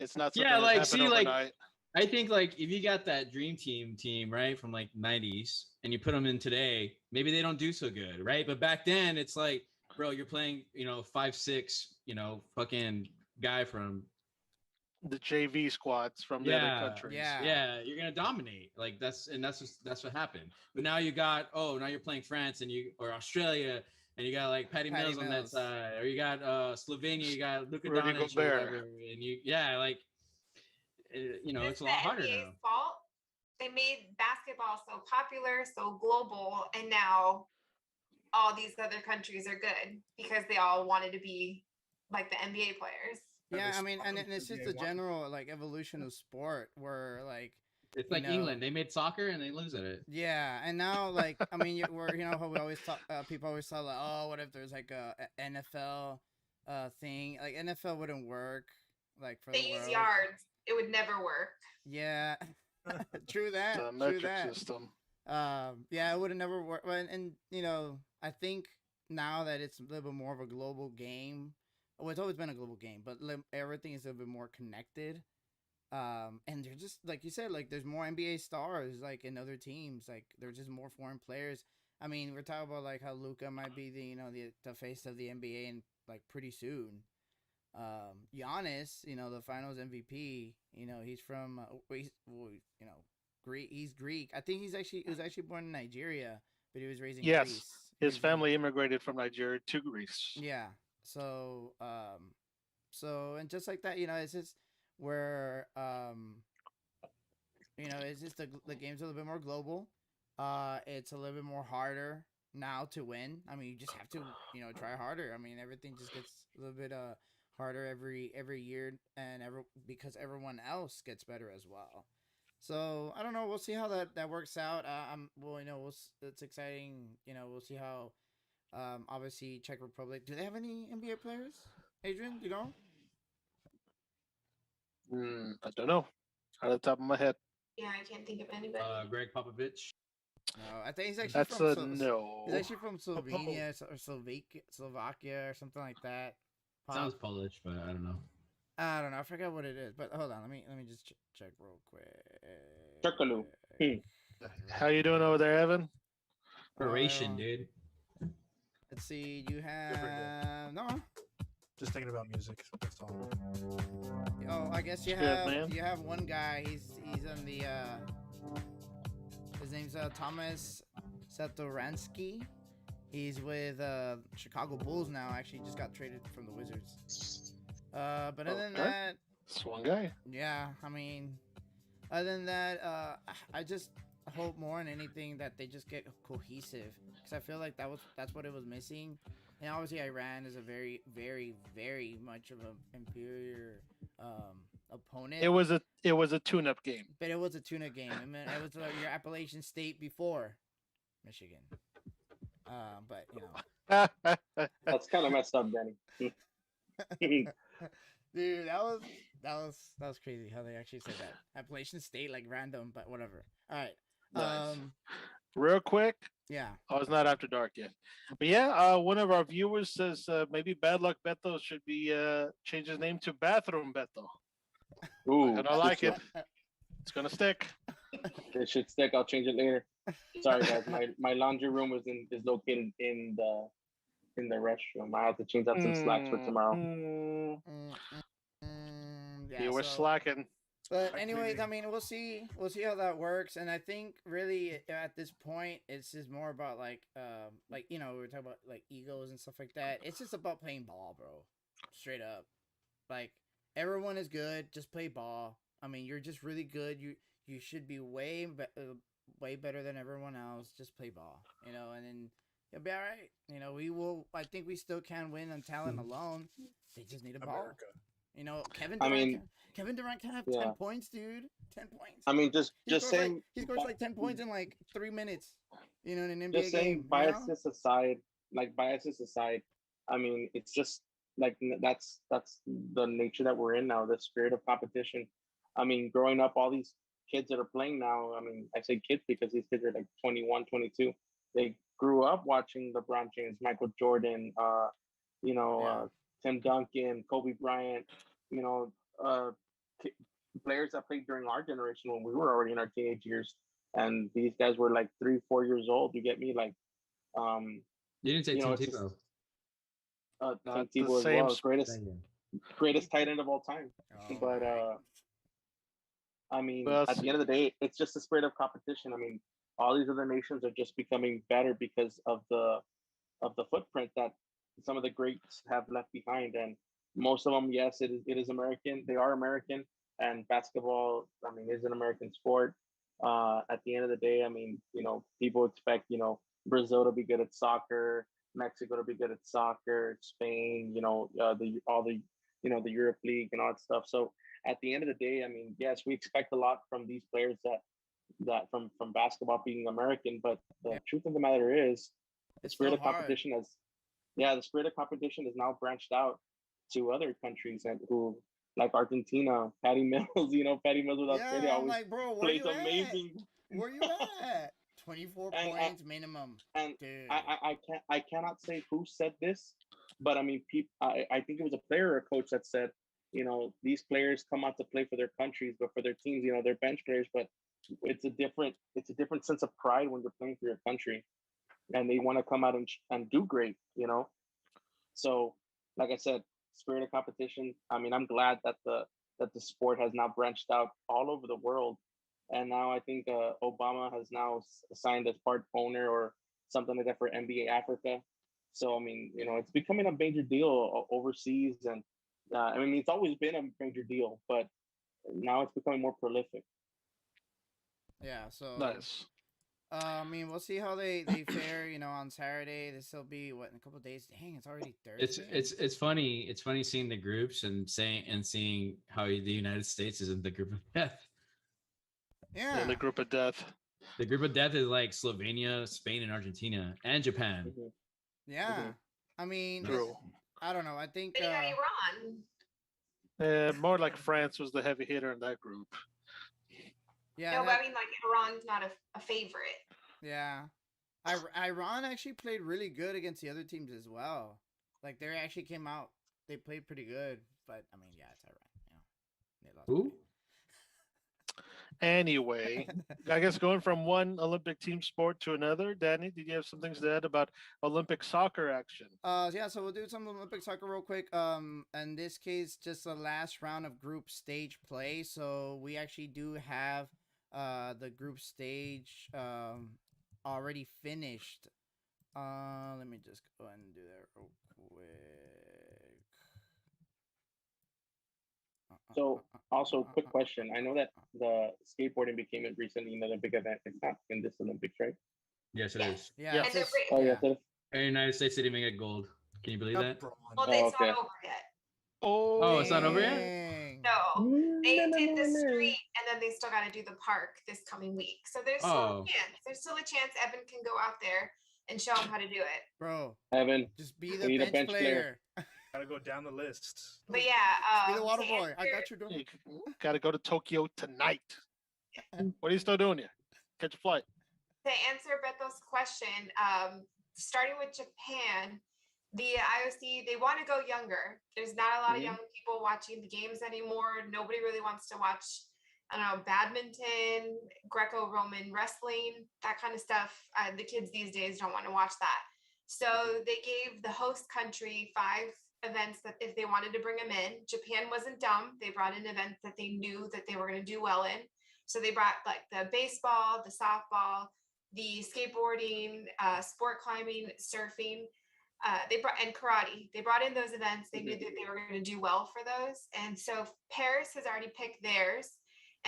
It's not something Yeah, that like, happened see, like, overnight. I think like if you got that dream team right from like 90s and you put them in today, maybe they don't do so good, right? But back then it's like, bro, you're playing 5'6", fucking guy from The JV squads from the other countries. Yeah. you're gonna dominate. Like that's what happened. But now you got now you're playing France or Australia, and you got like Patty Mills on that Mills. side, or you got Slovenia, you got Luka Rudy Doncic or Gobert. whatever, and it's a lot the harder NBA's now. fault. They made basketball so popular, so global, and now all these other countries are good because they all wanted to be like the NBA players. Yeah, They I mean, and spawned it's the just NBA a one. general like evolution of sport where like It's you like know- England. They made soccer and they lose at it. yeah, and now like I mean, we're how we always talk. People always talk like, oh, what if there's like a NFL thing? Like NFL wouldn't work like for They the use world. yards. It would never work. Yeah, true that. The True metric that. system. Yeah, it would have never worked. And I think now that it's a little bit more of a global game. Well, it's always been a global game, but everything is a little bit more connected. And they're just like you said, like there's more NBA stars like in other teams. Like there's just more foreign players. I mean, we're talking about like how Luka might be the face of the NBA and like pretty soon. Giannis, the Finals MVP. He's from Greek. He's Greek. I think he was actually born in Nigeria, but he was raised in Yes, Greece. His family immigrated from Nigeria to Greece. Yeah. So and just like that, it's just where it's just the game's a little bit more global. It's a little bit more harder now to win. I mean, you just have to try harder. I mean, everything just gets a little bit harder every year, and because everyone else gets better as well. So I don't know. We'll see how that works out. It's exciting. We'll see how. Obviously Czech Republic. Do they have any NBA players? Adrian, do you know? I don't know. Out of the top of my head. Yeah, I can't think of anybody. Greg Popovich. No, I think he's actually That's from a no. He's actually from Slovenia or Slovakia or something like that. Sounds Polish, but I don't know. I don't know. I forgot what it is. But hold on. Let me just check real quick. Turkaloo. How you doing over there, Evan? Croatian, dude. Let's see. You have no. Just thinking about music. That's all. Oh, I guess you Good, have man. you have one guy. He's on the. His name's Thomas Satoransky. He's with Chicago Bulls now. Actually, just got traded from the Wizards. But other than Okay. that, That's one guy. yeah. I mean, other than that, I just hope more than anything that they just get cohesive, because I feel like that's what it was missing. And obviously, Iran is a very, very, very much of an inferior opponent. It was a tune-up game. But it was a tuna game. I mean, it was your Appalachian State before Michigan. But That's kind of messed up, Danny. dude, that was crazy how they actually said that. Appalachian State, like random, but whatever. All right. Nice. Real quick. Yeah. Oh, it's not after dark yet. But yeah, one of our viewers says maybe Bad Luck Beto should be change his name to Bathroom Beto. Ooh, And I like it. It's gonna stick. It should stick. I'll change it later. Sorry, guys. My laundry room is located in the restroom. I have to change out some slacks for tomorrow. Yeah, You were so- slacking. But Like anyways, maybe. I mean, we'll see how that works, and I think really at this point, it's just more about like we were talking about like egos and stuff like that. It's just about playing ball, bro. Straight up, like everyone is good. Just play ball. I mean, you're just really good. You should be way better than everyone else. Just play ball, and then you'll be all right. We will. I think we still can win on talent alone. They just need a ball. America. You know, I mean, Kevin Durant can have yeah. 10 points, dude. 10 points. I mean, just He scores saying. he scores like 10 points in like 3 minutes. You know, in an NBA Just saying game. biases aside, I mean, it's just like that's the nature that we're in now, the spirit of competition. I mean, growing up, all these kids that are playing now, I mean, I say kids because these kids are like 21, 22. They grew up watching LeBron James, Michael Jordan, you know, Tim Duncan, Kobe Bryant, you know, players that played during our generation when we were already in our teenage years, and these guys were like 3, 4 years old. You get me? Like, You didn't say you know, Tim it's just Tim the Tebow as same well, greatest tight end of all time. But I mean, Well, at the end of the day, it's just the spirit of competition. I mean, all these other nations are just becoming better because of the footprint that some of the greats have left behind, and most of them, yes, it is American. They are American, and basketball, I mean, is an American sport. At the end of the day, I mean, you know, people expect, you know, Brazil to be good at soccer, Mexico to be good at soccer, Spain, you know, you know, the Europe League and all that stuff. So at the end of the day, I mean, yes, we expect a lot from these players that from basketball being American, but the truth of the matter is, the spirit of competition has, the spirit of competition is now branched out to other countries and who, like Argentina, Patty Mills, you know, Patty Mills with Australia always like, bro, plays amazing. Where you at? 24 points minimum. And dude. I cannot say who said this, but I mean, I think it was a player or a coach that said, you know, these players come out to play for their countries, but for their teams, you know, they're bench players. But it's a different sense of pride when you're playing for your country, and they want to come out and do great, you know. So, like I said, spirit of competition. I mean, I'm glad that the sport has now branched out all over the world, and now I think Obama has now signed as part owner or something like that for NBA Africa. So I mean, you know, it's becoming a major deal overseas, and I mean, it's always been a major deal, but now it's becoming more prolific. Yeah. So nice. I mean, we'll see how they fare. You know, on Saturday. This will be what in a couple of days. Dang, it's already Thursday. It's funny. It's funny seeing the groups and seeing how the United States is in the group of death. Yeah, the group of death. The group of death is like Slovenia, Spain, and Argentina, and Japan. Mm-hmm. Yeah, mm-hmm. I mean, True. I don't know. I think Then you got Iran. More like France was the heavy hitter in that group. Yeah. No, but I mean, like, Iran's not a favorite. Yeah. Iran actually played really good against the other teams as well. Like, they actually came out. They played pretty good. But, I mean, yeah, it's Iran. You know, they lost. Who? Anyway, I guess going from one Olympic team sport to another, Danny, did you have some things to add about Olympic soccer action? Yeah, so we'll do some Olympic soccer real quick. In this case, just the last round of group stage play. So we actually do have the group stage already finished. Let me just go ahead and do that real quick. So, also, quick question. I know that the skateboarding became a recently an Olympic event. It's not in this Olympics, right? Yes, it is. Yeah. And Oh, yes, it is. And the United States didn't even get gold. Can you believe that? Well, it's not over yet. Oh, it's not over yet? No, they did the street, and then they still got to do the park this coming week. So there's still a chance. There's still a chance Evan can go out there and show him how to do it. Bro, Evan, just be the bench player. Gotta go down the list. But yeah, be the water boy. I got your door. You gotta go to Tokyo tonight. What are you still doing here? Catch a flight. To answer Beto's question, starting with Japan, the IOC, they want to go younger. There's not a lot of young people watching the games anymore. Nobody really wants to watch, I don't know, badminton, Greco-Roman wrestling, that kind of stuff. The kids these days don't want to watch that. So they gave the host country 5 events that if they wanted to bring them in. Japan wasn't dumb. They brought in events that they knew that they were going to do well in. So they brought like the baseball, the softball, the skateboarding, sport climbing, surfing, they brought and karate. They brought in those events. They knew that they were going to do well for those. And so Paris has already picked theirs,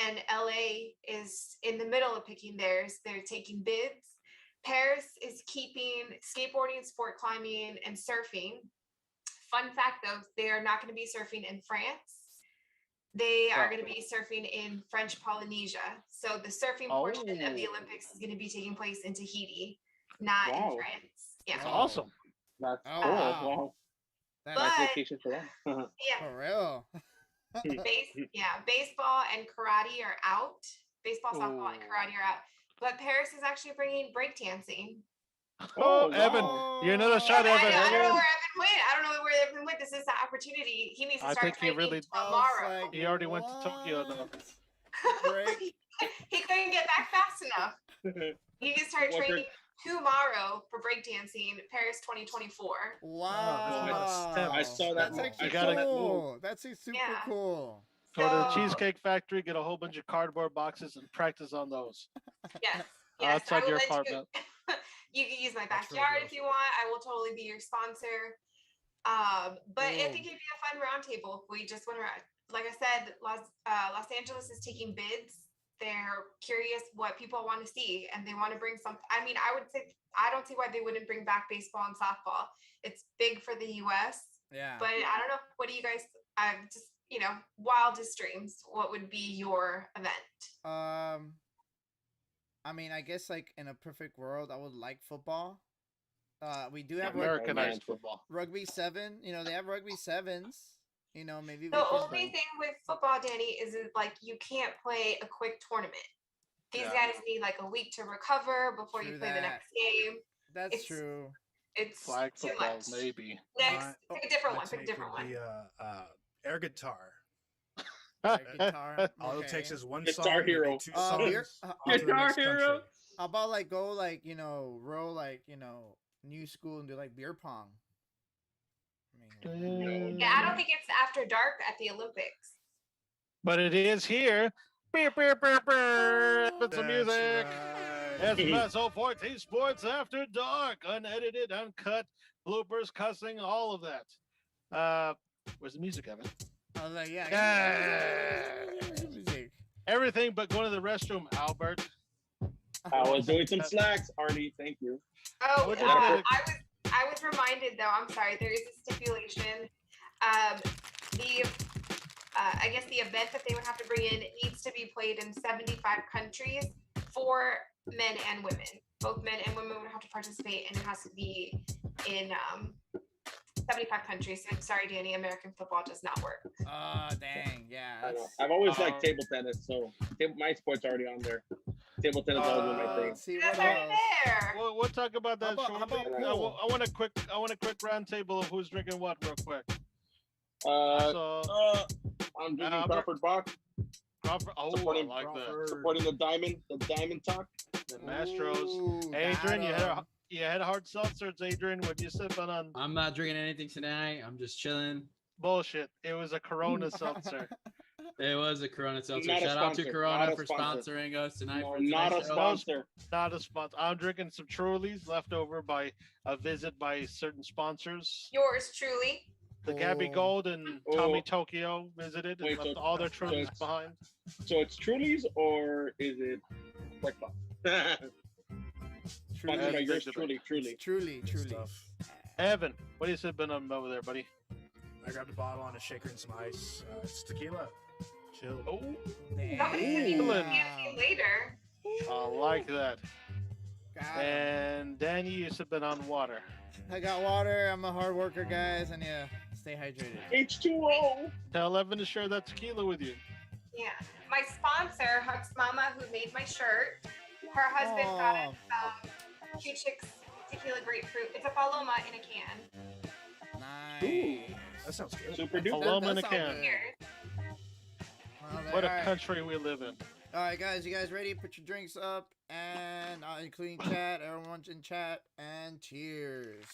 and LA is in the middle of picking theirs. They're taking bids. Paris is keeping skateboarding, sport climbing, and surfing. Fun fact though, they are not going to be surfing in France. They are going to be surfing in French Polynesia. So the surfing portion of the Olympics is going to be taking place in Tahiti, not in France. Yeah. That's awesome. That's Oh, cool. wow. Wow. That's Nice But- location for that. Yeah. for real. Baseball and karate are out. Baseball, softball, and Ooh. karate are out. But Paris is actually bringing breakdancing. Oh, Oh, Evan, wow. you're another shot, I Evan. don't know where Evan went. I don't know where Evan went. This is the opportunity. He needs to I start think he training really- tomorrow. He already went to Tokyo, though. Break. He couldn't get back fast enough. He needs to start What training tomorrow for breakdancing Paris 2024. Wow. I saw that. That's I actually saw that cool. That's super Yeah. cool. Go to the So- Cheesecake Factory, get a whole bunch of cardboard boxes, and practice on those. Yes. Outside I will your let you- apartment. You can use my That's real backyard gross. if you want. I will totally be your sponsor. But I think it'd be a fun roundtable if we just went around. Like I said, Los Angeles is taking bids. They're curious what people want to see, and they want to bring some. I mean, I would say I don't see why they wouldn't bring back baseball and softball. It's big for the U.S., Yeah. but I don't know. What do you guys? Just wildest dreams. What would be your event? I mean, I guess like in a perfect world, I would like football. We do have Americanized football. rugby 7. They have rugby 7s. Maybe we The could only thing with football, Danny, is like you can't play a quick tournament. These Yeah. guys need like a week to recover before you True play the that. next game. That's it's- true. It's Flag too football, much. maybe. Next, pick a different My one. Pick a take different would one. be, air guitar. Guitar. All okay. it takes is one Guitar song, maybe Hero. 2 Oh, songs. you're- on to the Guitar next country. Hero. How about like go like row like new school and do like beer pong? I mean, Yeah, I don't think it's after dark at the Olympics. But it is here. Beer, beer, beer, beer. Put some That's music. right. It's Mezzo Forte Sports After Dark. Unedited, uncut, bloopers, cussing, all of that. Where's the music, Evan? I was like, yeah. Yeah. Music. Everything but going to the restroom, Albert. I was doing some slacks, Artie. Thank you. Oh, What I did was I was reminded though. I'm sorry. There is a stipulation. I guess the event that they would have to bring in needs to be played in 75 countries for men and women. Both men and women would have to participate, and it has to be in 75 countries. So I'm sorry, Danny. American football does not work. Oh dang, yeah. I know. that's- I've always liked table tennis, so my sport's already on there. Table tennis always been my thing. Let's see That's what right else. there. We'll talk about that How about shortly. pool? I want a quick round table of who's drinking what real quick. Uh, So I'm drinking Albert. Crawford Bach, Crawford, I supporting like that. supporting the Diamond Talk. The Mastros. Ooh, Adrian, you got 'em. had hard seltzers, Adrian. What you sipping on? I'm not drinking anything tonight. I'm just chilling. Bullshit. It was a Corona seltzer. It was a Corona seltzer. Not a Shout out to sponsor, Corona not a for sponsor. sponsoring us tonight. No, for not a tonight's show. sponsor. Not a sponsor. I'm drinking some Trulies left over by a visit by certain sponsors. Yours truly. The Gabby Oh. Gold and Oh. Tommy Tokyo visited and Wait, left so- all their so Trulies it's- behind. So it's Truly's or is it White Claw? Sponsored by Truly. yours truly. Truly. Stuff. Evan, what are you sipping on over there, buddy? I grabbed a bottle on a shaker and some ice. It's tequila. Chill. Oh, Somebody sent me some Dylan. fancy later. I like that. Got 'em. And Danny, you sipping on water. I got water. I'm a hard worker, guys, and yeah, stay hydrated. H2O. Tell Evan to share that tequila with you. Yeah. My sponsor, Huck's Mama, who made my shirt, her husband got us Q Chicks tequila grapefruit. It's a Paloma in a can. Nice. That sounds good. Super duper. Paloma in a That can. sounds good. Cheers. Well, What a alright. country we live in. All right, guys, you guys ready? Put your drinks up, and including chat, everyone's in chat, and cheers.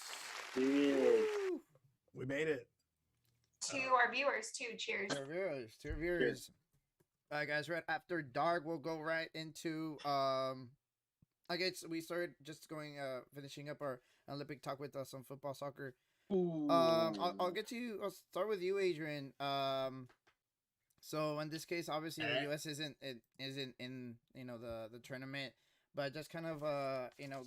Cheers. Woo. We made it. To our viewers, too. Cheers. To our viewers. All right, guys, right after dark, we'll go right into I guess we started just going finishing up our Olympic talk with some football, soccer. I'll get to you. I'll start with you, Adrian. So in this case, obviously the U.S. isn't in the tournament, but just kind of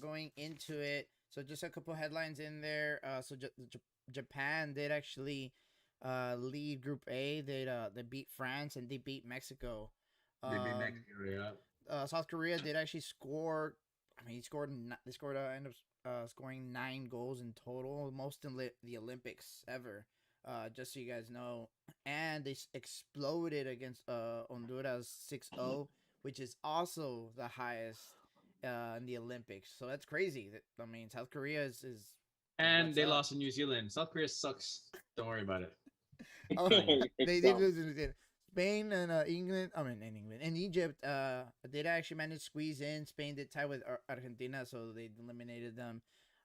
going into it. So just a couple headlines in there. So Japan did actually lead Group A. They beat France and they beat Mexico. They beat Mexico, yeah. South Korea did actually score. I mean, they scored end up scoring 9 goals in total, most in the Olympics ever. Just so you guys know, and they exploded against Honduras 6-0, which is also the highest in the Olympics. So that's crazy. I mean, South Korea is and they lost to New Zealand. South Korea sucks. Don't worry about it. Oh, they did lose to New Zealand. Spain and England. I mean, in England and Egypt. Did actually manage to squeeze in. Spain did tie with Argentina, so they eliminated them.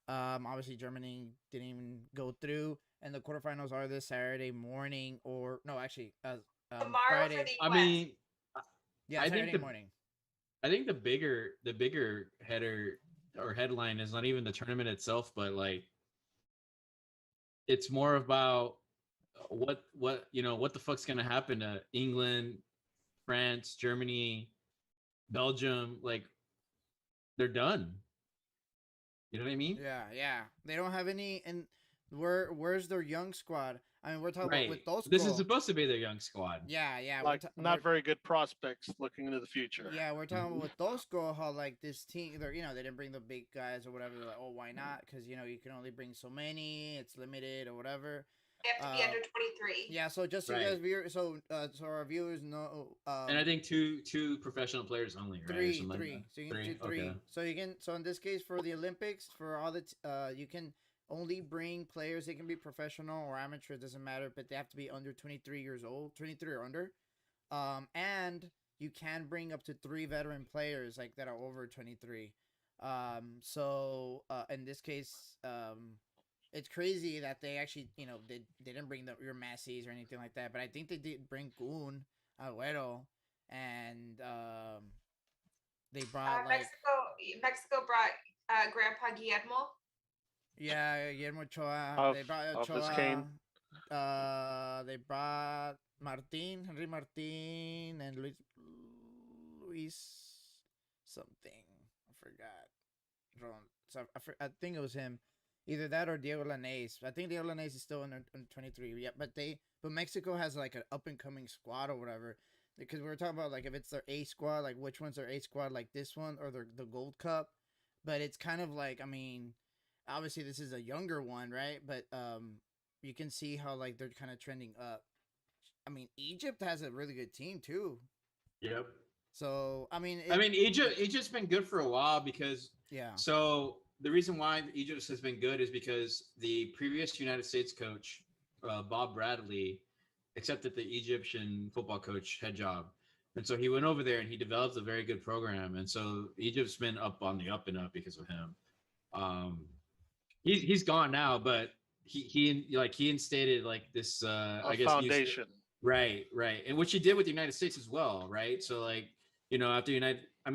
Obviously Germany didn't even go through, and the quarterfinals are this Saturday morning, or no, actually, Tomorrow Friday. for the I US. mean, Yeah, I Saturday think morning. I think the bigger header or headline is not even the tournament itself, but like it's more about what what the fuck's gonna happen to England, France, Germany, Belgium. Like they're done. You know what I mean? Yeah. They don't have any, and where's their young squad? I mean, we're talking about Right. with those. This is supposed to be their young squad. Yeah. Like not very good prospects looking into the future. Yeah, we're talking about with those go how like this team, they didn't bring the big guys or whatever. They're like, oh, why not? Because you can only bring so many. It's limited or whatever. They have to be under 23. Yeah, so just so you guys viewers, so our viewers know. And I think two professional players only, right? Three. Like So you can do three. Okay. So in this case for the Olympics, for all the you can only bring players. They can be professional or amateur, it doesn't matter, but they have to be under 23 years old, 23 or under. And you can bring up to 3 veteran players like that are over 23. So in this case, it's crazy that they actually, they didn't bring your Massies or anything like that, but I think they did bring Kun, Agüero, and they brought Mexico brought Grandpa Guillermo. Yeah, Guillermo Ochoa. They brought Ochoa. They brought Henry Martin, and Luis something. I forgot. So I think it was him. Either that or Diego Lainez. I think Diego Lainez is still under 23. Yeah, but Mexico has like an up and coming squad or whatever. Because we were talking about like if it's their A squad, like which one's their A squad, like this one or the Gold Cup. But it's kind of like, I mean, obviously this is a younger one, right? But you can see how like they're kind of trending up. I mean, Egypt has a really good team too. Yep. So I mean, Egypt's been good for a while because yeah. So the reason why Egypt has been good is because the previous United States coach, Bob Bradley, accepted the Egyptian football coach head job. And so he went over there and he developed a very good program. And so Egypt's been up on the up and up because of him. He's gone now, but he instated like this I guess foundation. Right. And which he did with the United States as well, right? So like, after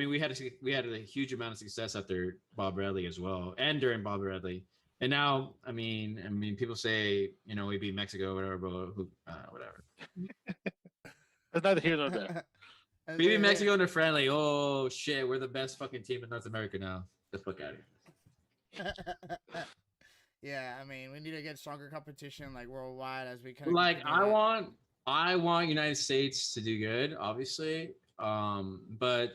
we had a huge amount of success after Bob Bradley as well, and during Bob Bradley. And now, I mean, people say, we beat Mexico, whatever, but whatever. It's neither here nor there. We beat Mexico in a friendly. Oh shit, we're the best fucking team in North America now. The fuck out of here. Yeah, I mean, we need to get stronger competition like worldwide as we kind of like. I want United States to do good, obviously, but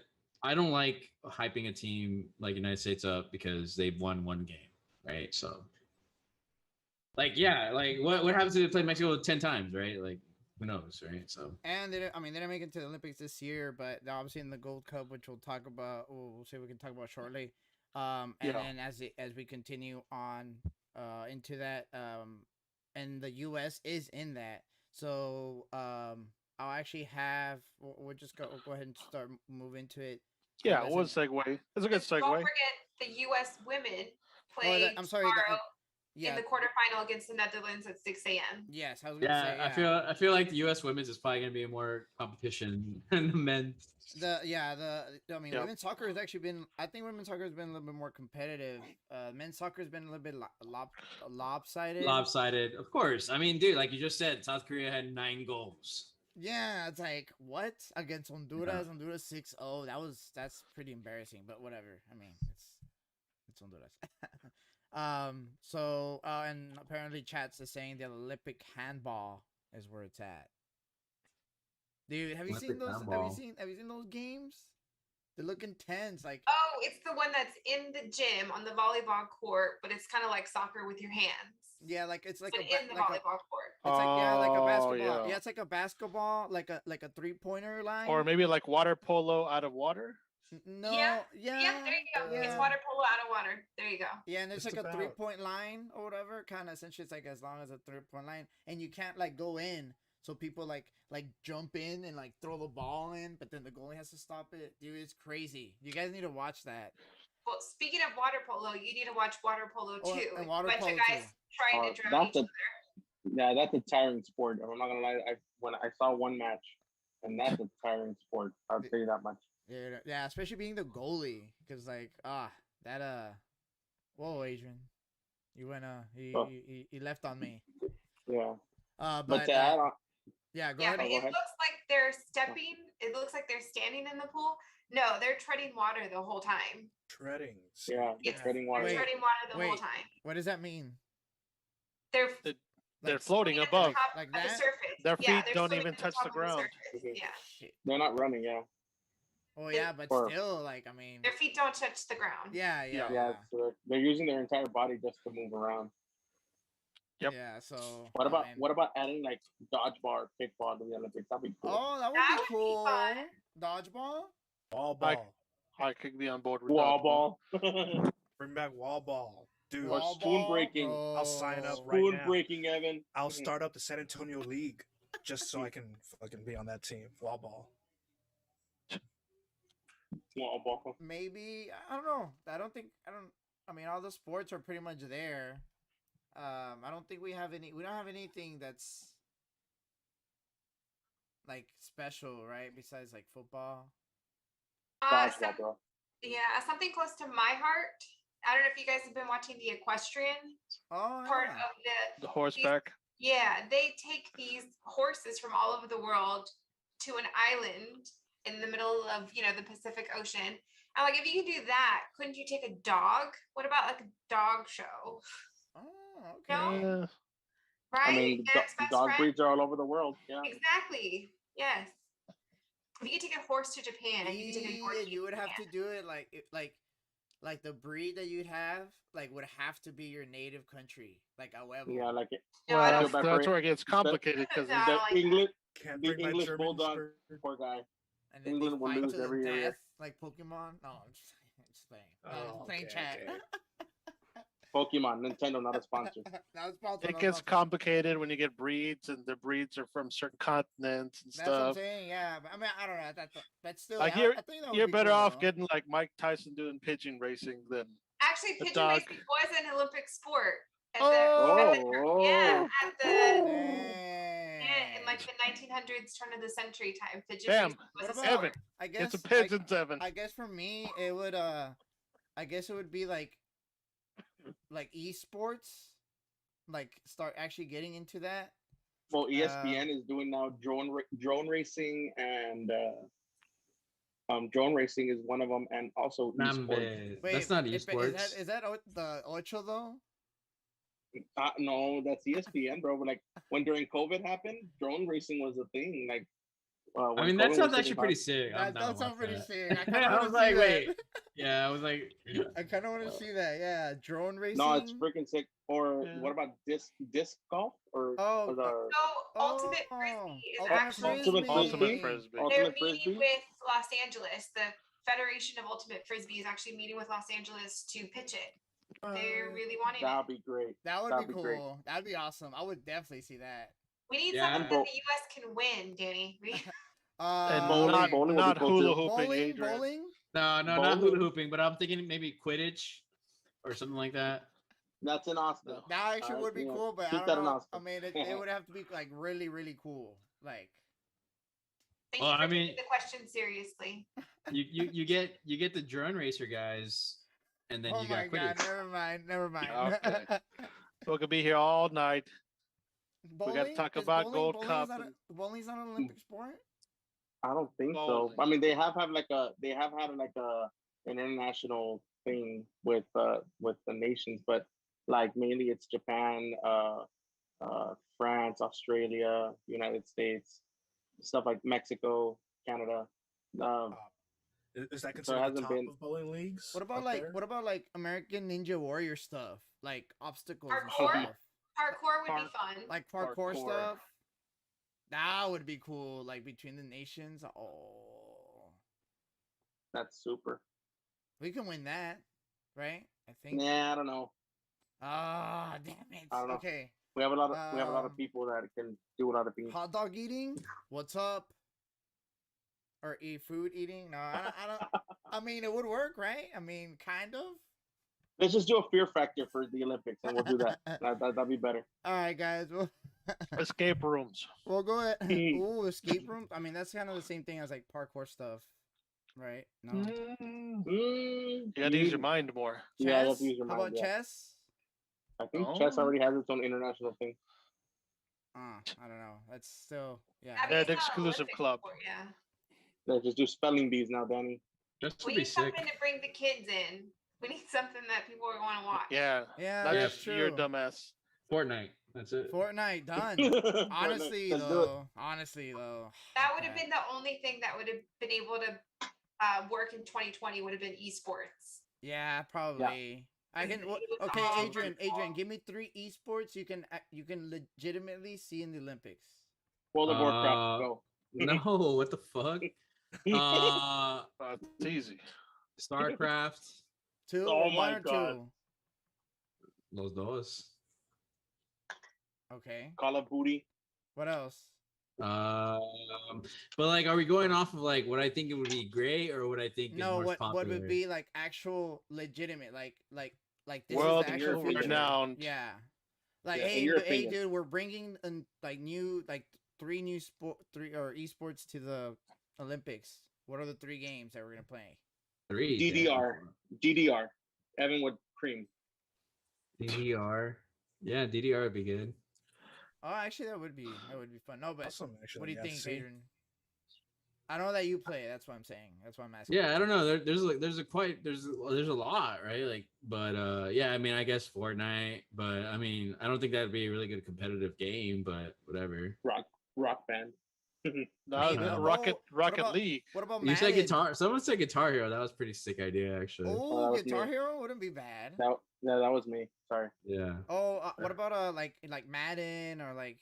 I don't like hyping a team like United States up because they've won one game. Right, so like, yeah, like what happens if they play Mexico 10 times, right? Like, who knows, right? So and they didn't make it to the Olympics this year, but they're obviously in the Gold Cup, which we'll talk about. We'll see if we can talk about shortly. Then as we continue on into that, and the U.S. is in that, so I'll actually have. We'll just go ahead and start move into it. Yeah, one segue. It's a good segue. Don't forget the U.S. women play tomorrow in the quarterfinal against the Netherlands at 6 a.m. Yes, I was gonna say. Yeah. I feel like the U.S. women's is probably gonna be more competition than the men's. Women's soccer has actually been. I think women's soccer has been a little bit more competitive. Men's soccer has been a little bit lopsided. Lopsided, of course. I mean, dude, like you just said, South Korea had 9 goals. Yeah, it's like what against Honduras? Yeah. Honduras 6-0. That's pretty embarrassing, but whatever. I mean, it's Honduras. So and apparently chat's is saying the Olympic handball is where it's at. Dude, have you seen Olympic those? handball. Have you seen those games? They look intense. Like, Oh, it's the one that's in the gym on the volleyball court, but it's kind of like soccer with your hands. yeah, like it's like But a in the like a volleyball court. it's like yeah, like a Oh, basketball. yeah. It's like a basketball, like a 3-pointer line. Or maybe like water polo out of water. No, Yeah, yeah, there you go. It's yeah. water polo out of water. There you go. Yeah, and it's Just like a about. 3-point line or whatever. Kind of essentially, it's like as long as a 3-point line, and you can't like go in. So people like jump in and like throw the ball in, but then the goalie has to stop it. Dude, it's crazy. You guys need to watch that. Well, speaking of water polo, you need to watch water polo Oh, too. and water Bunch polo of guys too. trying to drown That's each a that's a tiring sport. I'm not gonna lie. When I saw one match, and that's a tiring sport. I'll tell you that much. Yeah, especially being the goalie, because like whoa, Adrian, you went he left on me. Yeah, But but to add on, yeah, go Yeah, ahead. but go it ahead. looks like they're stepping. It looks like they're standing in the pool. No, they're treading water the whole time. Treading. Yeah, Yes, treading water. They're Wait, treading water the whole wait. time. What does that mean? They're They're Like, floating at the above. top Like of the that? surface. Their Yeah, feet they're don't swimming even at the touch top the of ground. surface. Yeah, shit. They're not running. Yeah, Oh yeah, but Or- still, like I mean, their feet don't touch the ground. yeah. yeah. So they're using their entire body just to move around. Yep. Yeah. So What about I mean, what about adding like dodgeball or kickball to the Olympics? That'd be cool. Oh, that would That be would be cool. fun. Dodgeball. Wall I- ball. I could be on board with Wall dodgeball. ball. Bring back wall ball. Dude, Or Wall spoon ball, breaking. bro. I'll sign up right Spoon now. breaking, Evan. I'll start up the San Antonio League just so I can fucking be on that team. Wall ball. Wall ball. Maybe I don't know. I mean, all the sports are pretty much there. I don't think we have any. We don't have anything that's like special, right? Besides like football. Dodgeball, bro. Yeah, something close to my heart. I don't know if you guys have been watching the equestrian Oh part yeah. of The horseback. Yeah, they take these horses from all over the world to an island in the middle of, the Pacific Ocean. I'm like, if you can do that, couldn't you take a dog? What about like a dog show? Oh, No? okay. Right? I mean, Eric's best dog friend? breeds are all over the world. Yeah. Exactly. Yes. If you could take a horse to Japan, you could take a horse And to you would have Japan. to do it like the breed that you'd have would have to be your native country, like however. Yeah, like it. No, I Well, don't- that's where it gets complicated because No. I The don't like that. English, Can't the bring my English German bulldog, Shepherd. poor guy. And then England they will fight lose to the every death, year. like Pokemon. No, I'm just playing. Oh, I'm playing okay, chat. okay. Pokemon, Nintendo, not a sponsor. That was sponsored, it not gets sponsored. complicated when you get breeds, and the breeds are from certain continents and That's what I'm stuff. saying. Yeah, but I mean, I don't know. That's still. Like, I think that would You're be better cool, off though. getting like Mike Tyson doing pigeon racing than Actually, The pigeon dog. racing was an Olympic sport. At Oh. at the Dang. yeah, in like the 1900s, turn of the century time. Pigeon Damn. racing was What a about- sport. Evan. I guess It's a pigeon, Evan. I guess for me it would I guess it would be like esports, like start actually getting into that. Well, ESPN is doing now drone racing, and drone racing is one of them, and also esports. Nambe. That's not esports. Is that the Ocho though? No, that's ESPN, bro. But like when during COVID happened, drone racing was a thing. Like, I when mean, that COVID sounds was actually taking pretty place. sick. I'm That down to does sound watch pretty that. sick. I kind of I want was to see like, that. wait. Yeah, I was like, I kind of want to see that. Yeah, drone racing. No, it's freaking sick. Or Yeah. what about disc golf? Or Oh, or the So Ultimate Oh, Frisbee is Ultimate actually Ultimate Ultimate Frisbee? Frisbee. they're Ultimate meeting Frisbee? with Los Angeles. The Federation of Ultimate Frisbee is actually meeting with Los Angeles to pitch it. They're really wanting it. That'd be great. That would That'd be be great. cool. That'd be awesome. I would definitely see that. We need Yeah. something that the U.S. can win, Danny. And Bowling- not, bowling would be not cool, hula too. hooping, bowling, Adrian. bowling. no, not Bowling? hula hooping, but I'm thinking maybe Quidditch or something like that. That's in Austin. That actually Alright, would be yeah. cool, but Keep I that don't in know. Austin. I mean, it would have to be like really, really cool. Like, Thank Well, you for I mean- taking the question seriously. You get the drone racer guys, and then oh you my got god, Quidditch. never mind. Okay. We could be here all night. Bowling? gotta talk Is about Gold bowling's Cup not and- bowling's not an Olympic sport. I don't think so. Bowling. I mean, they have had like an international thing with the nations, but Like mainly it's Japan, France, Australia, United States, stuff like Mexico, Canada. Um, Is that so it considered the hasn't top been of bowling leagues? What about up like there? American Ninja Warrior stuff, like obstacles and Parkour? stuff, Parkour would be fun. like parkour Parkour. stuff? That would be cool. Like between the nations. Oh, that's super. we can win that, right? I think. Nah, I don't know. Ah, damn it. I don't know. Okay. We have a lot of people that can do a lot of things. Hot dog eating? What's up? Or food eating? No, I don't. I mean, it would work, right? I mean, kind of. Let's just do a fear factor for the Olympics, and we'll do that. That'd be better. All right, guys. Escape rooms. We'll go ahead. Ooh, escape room. I mean, that's kind of the same thing as like parkour stuff, right? No. You gotta use your mind more. Yeah, you have Chess? to use your How mind. about Yeah. chess? I think Oh. chess already has its own international thing. I don't know. That's still yeah. I mean, That it's not exclusive Olympic club. sport, yeah. Let's just do spelling bees now, Danny. Just We to be need sick. something to bring the kids in. We need something that people are going to watch. Yeah. Yeah, Not that's just true. your dumbass. Fortnite. That's it. Fortnite done. Honestly, Let's do it. though. Honestly, though. That would have Okay. been the only thing that would have been able to work in 2020 would have been esports. Yeah, probably. I can. Okay, Adrian, give me 3 esports you can legitimately see in the Olympics. World of Warcraft, go. No, what the fuck? It's easy. StarCraft. 2, Oh 1 my or God. 2. Los dos. Okay. Call of Booty. What else? But like, are we going off of like what I think it would be great or what I think is No, more what popular? would be like actual legitimate, like this World is the actual feature. renowned. Yeah. Like, Yeah, in hey, your hey, opinion. dude, we're bringing like 3 new esports to the Olympics. What are the 3 games that we're gonna play? 3. DDR. DDR. Evan would cream. DDR. Yeah, DDR would be good. Oh, actually, that would be fun. No, but Awesome, actually. what do you yeah, think, see. Adrian? I know that you play. That's what I'm saying. That's why I'm asking. Yeah, I don't know. There's a lot, right? Like, but yeah, I mean, I guess Fortnite, but I mean, I don't think that'd be a really good competitive game, but whatever. Rock band. No, Maybe. Rocket What about- League. What about You said Madden? guitar. Someone said Guitar Hero. That was a pretty sick idea, actually. Oh, that was Guitar me. Hero wouldn't be bad. that was me. Sorry. Yeah. Oh, what about like Madden or like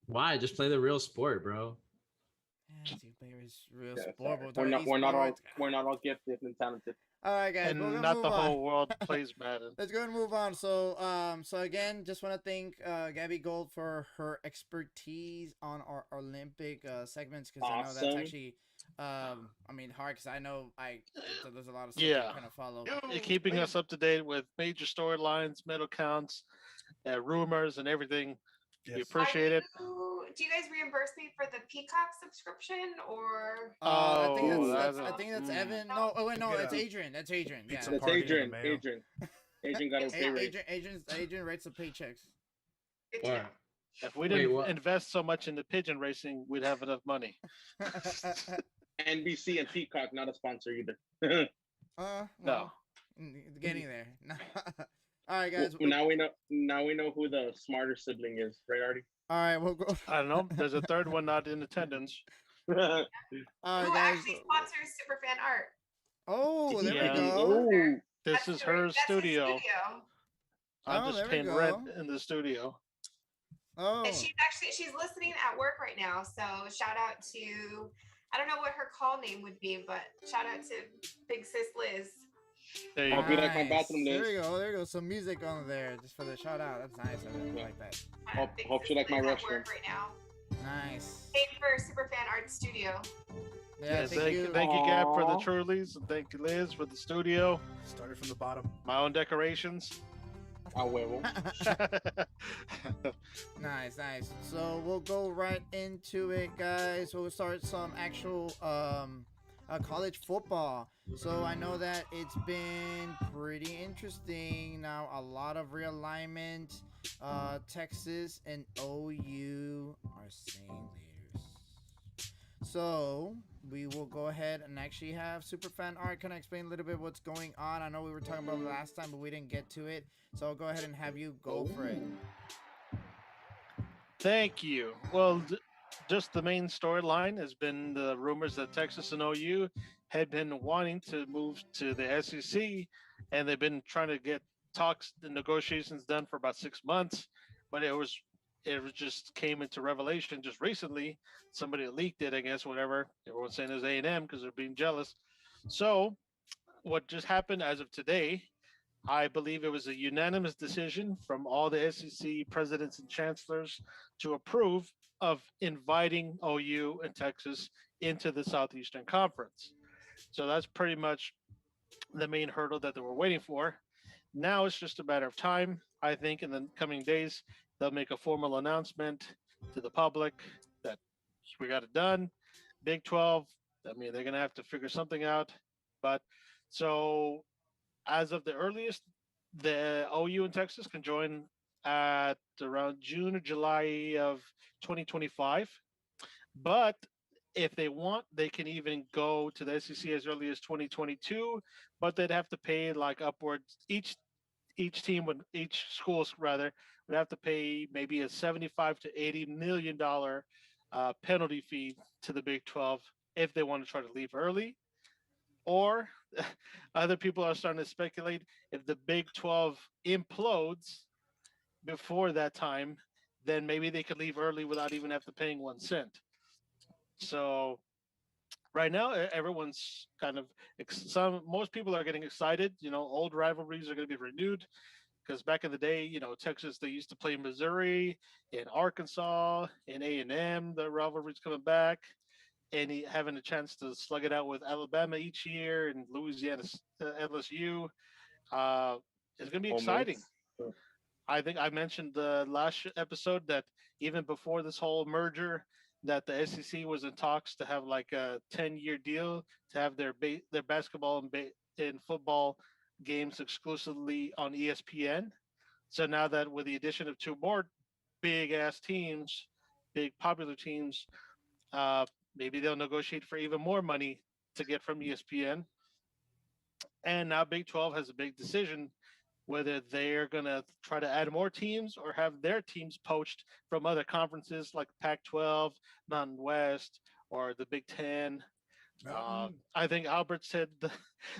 Why? Just play the real sport, bro. yeah, real Yeah, sport. sorry. but We're not all esports. gifted and talented. All right, guys. And we're gonna not move the on. whole world plays Madden. Let's go and move on. So again, just want to thank Gabby Gold for her expertise on our Olympic segments because I know that's Awesome. actually, I mean, hard because I know there's a lot of stuff Yeah. to kind of follow. You're keeping us up to date with major storylines, medal counts, rumors, and everything. We Yes. appreciate it. Do you guys reimburse me for the Peacock subscription or? I think Oh, that's that's- I think that's mm. Evan. No, oh wait, no, Yeah. it's Adrian. That's Adrian. Yeah. Pizza That's party in the Adrian. mail. Adrian got a pay raise. Adrian writes the paychecks. Good to Or, know. If we Wait, didn't what? invest so much into pigeon racing, we'd have enough money. NBC and Peacock not a sponsor either. No. well, getting there. All right, guys. Now we know who the smarter sibling is, right, Artie? All right, we'll go. I don't know. There's a third one not in attendance. All right, Who guys. actually sponsors Superfan Art? Oh, there Yeah. we go. Ooh. This That's is the- her that's his studio. I'm Oh, just there we paying go. rent in the studio. Oh, And she's listening at work right now. So shout out to, I don't know what her call name would be, but shout out to Big Sis Liz. There you I'll go. be like my bathroom, There Liz. we go. There you go. Some music on there just for the shout out. That's nice. I like that. Hope you like my Liz at restroom. work right now. Nice. Paid for Superfan Art Studio. Yeah, Yeah, thank you. thank you, Gab, for the Aw. Trulies, and thank you, Liz, for the studio. Started from the bottom. My own decorations. A huevo. Nice, nice. So we'll go right into it, guys. We'll start some actual college football. So I know that it's been pretty interesting. Now a lot of realignment. Texas and OU are saying leaders. So we will go ahead and actually have Superfan Art kind of explain a little bit what's going on. I know we were talking about it last time, but we didn't get to it. So I'll go ahead and have you go for it. Thank you. Well, just the main storyline has been the rumors that Texas and OU had been wanting to move to the SEC, and they've been trying to get talks and negotiations done for about 6 months, but it just came into revelation just recently. Somebody leaked it, I guess. Whatever, everyone's saying is A&M because they're being jealous. So what just happened as of today, I believe it was a unanimous decision from all the SEC presidents and chancellors to approve of inviting OU and Texas into the Southeastern Conference. So that's pretty much the main hurdle that they were waiting for. Now it's just a matter of time. I think in the coming days, they'll make a formal announcement to the public that we got it done. Big 12, I mean, they're going to have to figure something out. But so as of the earliest, the OU and Texas can join at around June or July of 2025. But if they want, they can even go to the SEC as early as 2022. But they'd have to pay like upwards each school rather would have to pay maybe a 75 to 80 million dollar penalty fee to the Big 12 if they want to try to leave early. Or other people are starting to speculate if the Big 12 implodes before that time, then maybe they could leave early without even have to paying 1 cent. So right now, everyone's kind of most people are getting excited. You know, old rivalries are going to be renewed because back in the day, you know, Texas, they used to play Missouri, in Arkansas, in A&M. The rivalry's coming back. And having a chance to slug it out with Alabama each year and Louisiana LSU. It's going to be exciting. I think I mentioned the last episode that even before this whole merger, that the SEC was in talks to have like a 10-year deal to have their basketball and football games exclusively on ESPN. So now that with the addition of two more big-ass teams, big popular teams, maybe they'll negotiate for even more money to get from ESPN. And now Big 12 has a big decision whether they're going to try to add more teams or have their teams poached from other conferences like Pac-12, Mountain West, or the Big 10. I think Albert said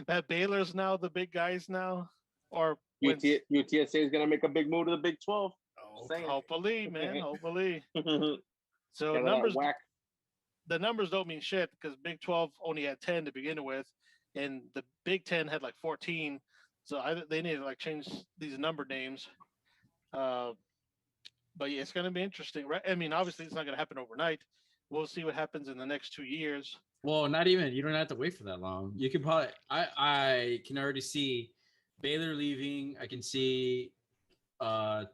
that Baylor's now the big guys now. Or UTSA is going to make a big move to the Big 12. Hopefully, man, hopefully. So the numbers don't mean shit because Big 12 only had 10 to begin with, and the Big 10 had like 14. So they need to like change these number names. But yeah, it's going to be interesting, right? I mean, obviously, it's not going to happen overnight. We'll see what happens in the next 2 years. Well, not even. You don't have to wait for that long. You can probably. I can already see Baylor leaving. I can see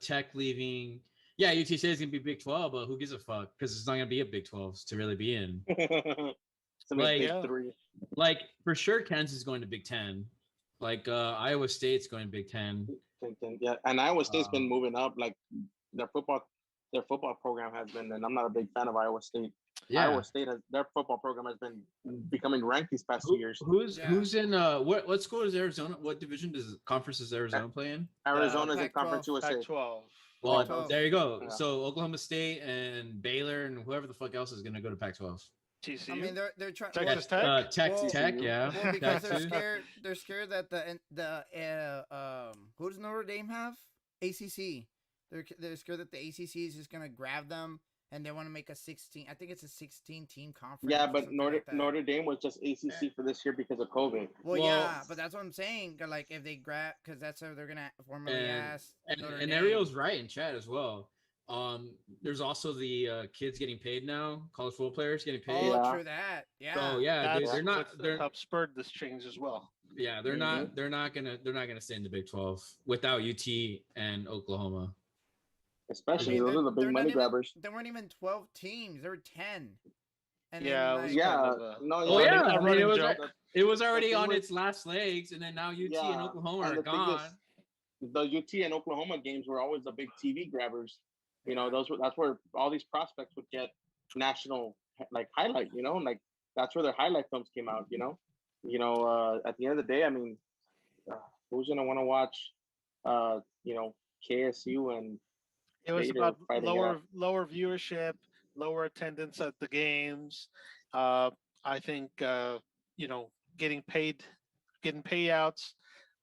Tech leaving. Yeah, UTSA is gonna be Big 12, but who gives a fuck? Because it's not gonna be a Big 12 to really be in. Big 3. Like for sure, Kansas is going to Big 10. Like Iowa State's going to Big 10. Yeah, and Iowa State's been moving up. Like their football program has been, and I'm not a big fan of Iowa State. Yeah. Iowa State their football program has been becoming ranked these past 2 years. Who's in what school is Arizona? What division conference does Arizona play in? Arizona's in Conference USA. Pac-12. Well, there you go. Yeah. So Oklahoma State and Baylor and whoever the fuck else is going to go to Pac-12. TCU. I mean, they're trying. Texas Tech. Tech, yeah. Well, because they're scared that the who does Notre Dame have? ACC. They're scared that the ACC is just gonna grab them, and they want to make a 16. I think it's a 16-team conference. Yeah, but Notre Dame was just ACC for this year because of COVID. Well, yeah, but that's what I'm saying. Like if they grab, because that's how they're gonna formally ask. And Ariel's right in chat as well. There's also the kids getting paid now, college football players getting paid. Oh, true that. Yeah. So yeah, they're helped spurred this change as well. Yeah, they're not gonna stay in the Big 12 without UT and Oklahoma. Especially those are the big money grabbers. There weren't even 12 teams. There were 10. And it was already on its last legs, and then now UT and Oklahoma are gone. The UT and Oklahoma games were always the big TV grabbers. You know, that's where all these prospects would get national like highlight. Like that's where their highlight films came out. At the end of the day, I mean, who's gonna want to watch, KSU and It was Vader about fighting it out? lower viewership, lower attendance at the games. I think getting getting payouts.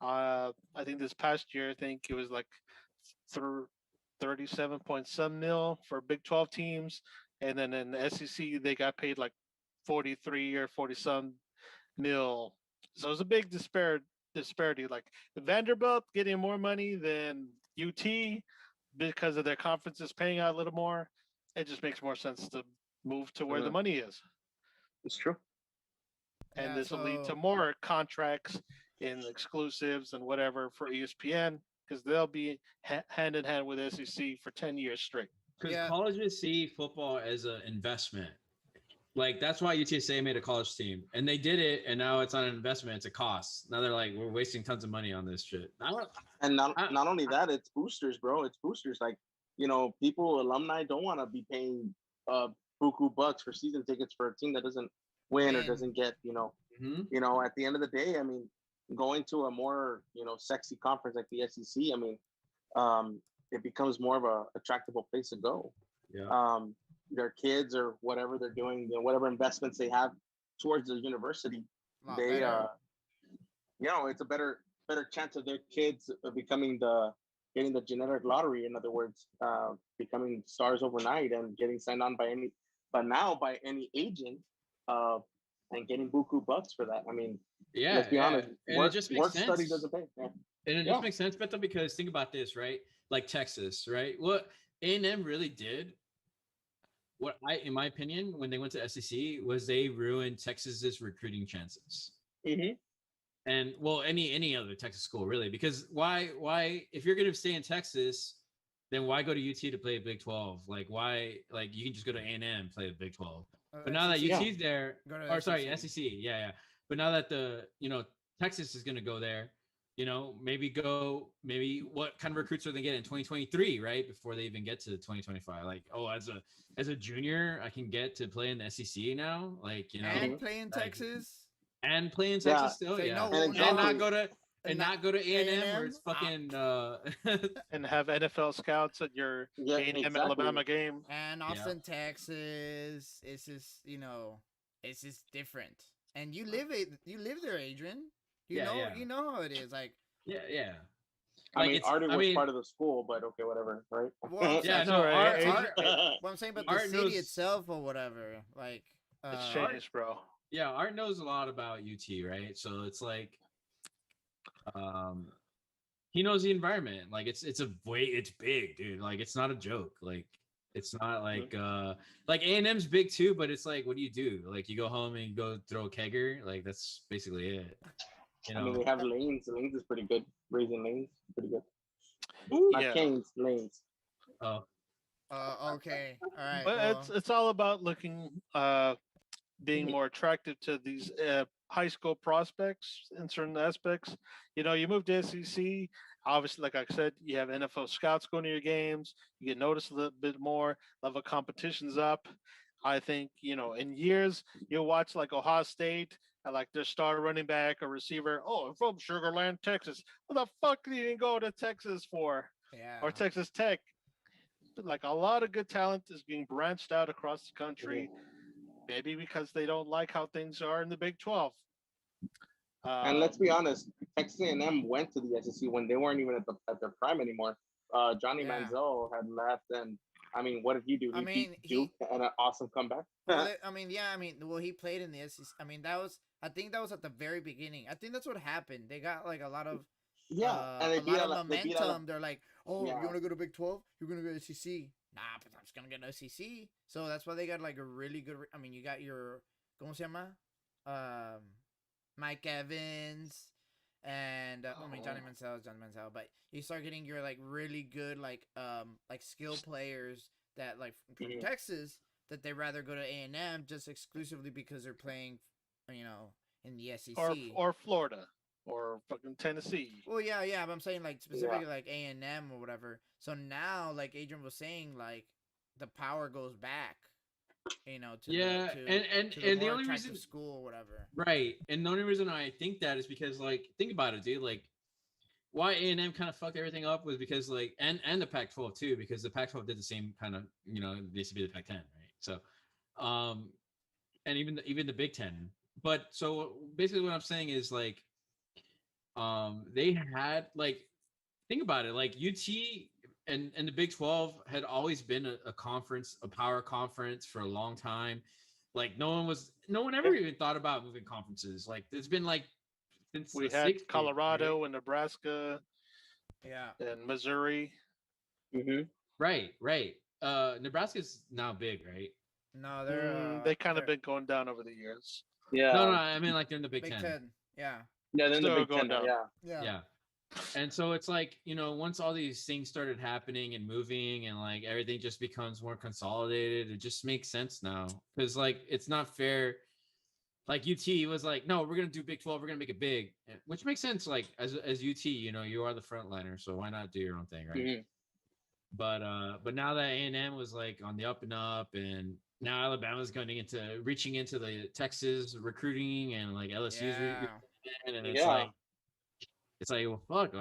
I think this past year, I think it was like through 37 point some mil for Big 12 teams, and then in the SEC they got paid like 43 or 40 some mil. So it's a big disparity. Like Vanderbilt getting more money than UT because of their conferences paying out a little more. It just makes more sense to move to where the money is. It's true. And Yeah, this will lead to so more contracts and exclusives and whatever for ESPN because they'll be hand in hand with SEC for 10 years straight. Because Yeah. colleges see football as an investment. Like that's why UTSA made a college team, and they did it, and now it's not an investment; it's a cost. Now they're like, we're wasting tons of money on this shit. And not only that, it's boosters, bro. It's boosters. Like, people, alumni don't want to be paying buku bucks for season tickets for a team that doesn't win or doesn't get, at the end of the day, I mean, going to a more, sexy conference like the SEC, I mean, it becomes more of a attractable place to go. Yeah. Their kids or whatever they're doing, whatever investments they have towards the university, they it's a better chance of their kids getting the genetic lottery. In other words, becoming stars overnight and getting signed on by any agent, and getting buku bucks for that. I mean, let's be honest, and work, it just makes work sense. study doesn't pay. Yeah. And it just makes sense, Beto, because think about this, right? Like Texas, right? What A&M really did, in my opinion, when they went to SEC, was they ruined Texas's recruiting chances. Mm-hmm. And well, any other Texas school really, because why if you're going to stay in Texas, then why go to UT to play a Big 12? Like why? Like you can just go to A&M and play a Big 12. But now that UT's there, or sorry, SEC, yeah. But now that Texas is going to go there, maybe what kind of recruits are they getting in 2023, right? Before they even get to 2025. Like, oh, as a junior, I can get to play in the SEC now. Like, and play in Texas. And play in Texas still, Say yeah. no, And not go to A&M where it's fucking and have NFL scouts at your A&M Alabama game. And Austin, Texas, it's just it's just different. And you live there, Adrian. You know how it is. Like I mean, Artie was part of the school, but okay, whatever, right? Well, Art, what I'm saying about the city itself or whatever, like it's changed, bro. Yeah, Art knows a lot about UT, right? So it's like, he knows the environment. Like it's big, dude. Like it's not a joke. Like it's not like A&M's big too, but it's like, what do you do? Like you go home and you go throw a kegger. Like that's basically it. I mean, they have lanes. Lanes is pretty good. Raising lanes, pretty good. Not canes, lanes. Oh. Okay. All right. But it's all about looking being more attractive to these high school prospects in certain aspects. You move to SEC, obviously, like I said, you have NFL scouts going to your games. You get noticed a little bit more. Level of competition's up. I think, in years, you'll watch like Ohio State and like their star running back or receiver. Oh, I'm from Sugar Land, Texas. What the fuck did you go to Texas for? Yeah. Or Texas Tech. Like a lot of good talent is being branched out across the country. Maybe because they don't like how things are in the Big 12. And let's be honest, Texas A&M went to the SEC when they weren't even at their prime anymore. Johnny Manziel had left, and I mean, what did he do? He beat Duke and an awesome comeback. He played in the SEC. I mean, I think that was at the very beginning. I think that's what happened. They got like a lot of and they a lot of momentum. They're like, oh, you want to go to Big 12? You're gonna go to SEC. Nah, but I'm just gonna get an SEC. So that's why they got like a really good. I mean, you got your ¿cómo se llama? Mike Evans and Johnny Manziel, but you start getting your like really good like skill players that like from Texas that they rather go to A&M just exclusively because they're playing, in the SEC or Florida or fucking Tennessee. Well, yeah, but I'm saying like specifically like A&M or whatever. So now, like Adrian was saying, like the power goes back you know, to Yeah, the, and to the the more only attractive reason, school or whatever. right, and the only reason I think that is because, like, think about it, dude. Like, why A&M kind of fucked everything up was because, like, and the Pac-12 too, because the Pac-12 did the same kind of, you know, it used to be the Pac-10, right? So, and even the Big Ten. But so basically, what I'm saying is, like, they had, like, think about it, like UT and the Big 12 had always been a conference, a power conference for a long time. Like, no one ever even thought about moving conferences. Like, it's been like since We the had 60s, Colorado right? and Nebraska Yeah. and Missouri. Mm-hmm. Right. Nebraska's now big, right? No, they're They kind of they're been going down over the years. Yeah. No, I mean, like, they're in the Big Big Ten. Ten. Yeah. Yeah, then the Still Big going Ten. down. Yeah. Yeah. Yeah. And so it's like, you know, once all these things started happening and moving and, like, everything just becomes more consolidated, it just makes sense now. Because, like, it's not fair. Like, UT was like, no, we're gonna do Big 12, we're gonna make it big, which makes sense. Like, as UT, you know, you are the frontliner, so why not do your own thing, right? Mm-hmm. But now that A&M was, like, on the up and up, and now Alabama's reaching into the Texas recruiting, and, like, LSU's and it's Yeah. like, well, fuck.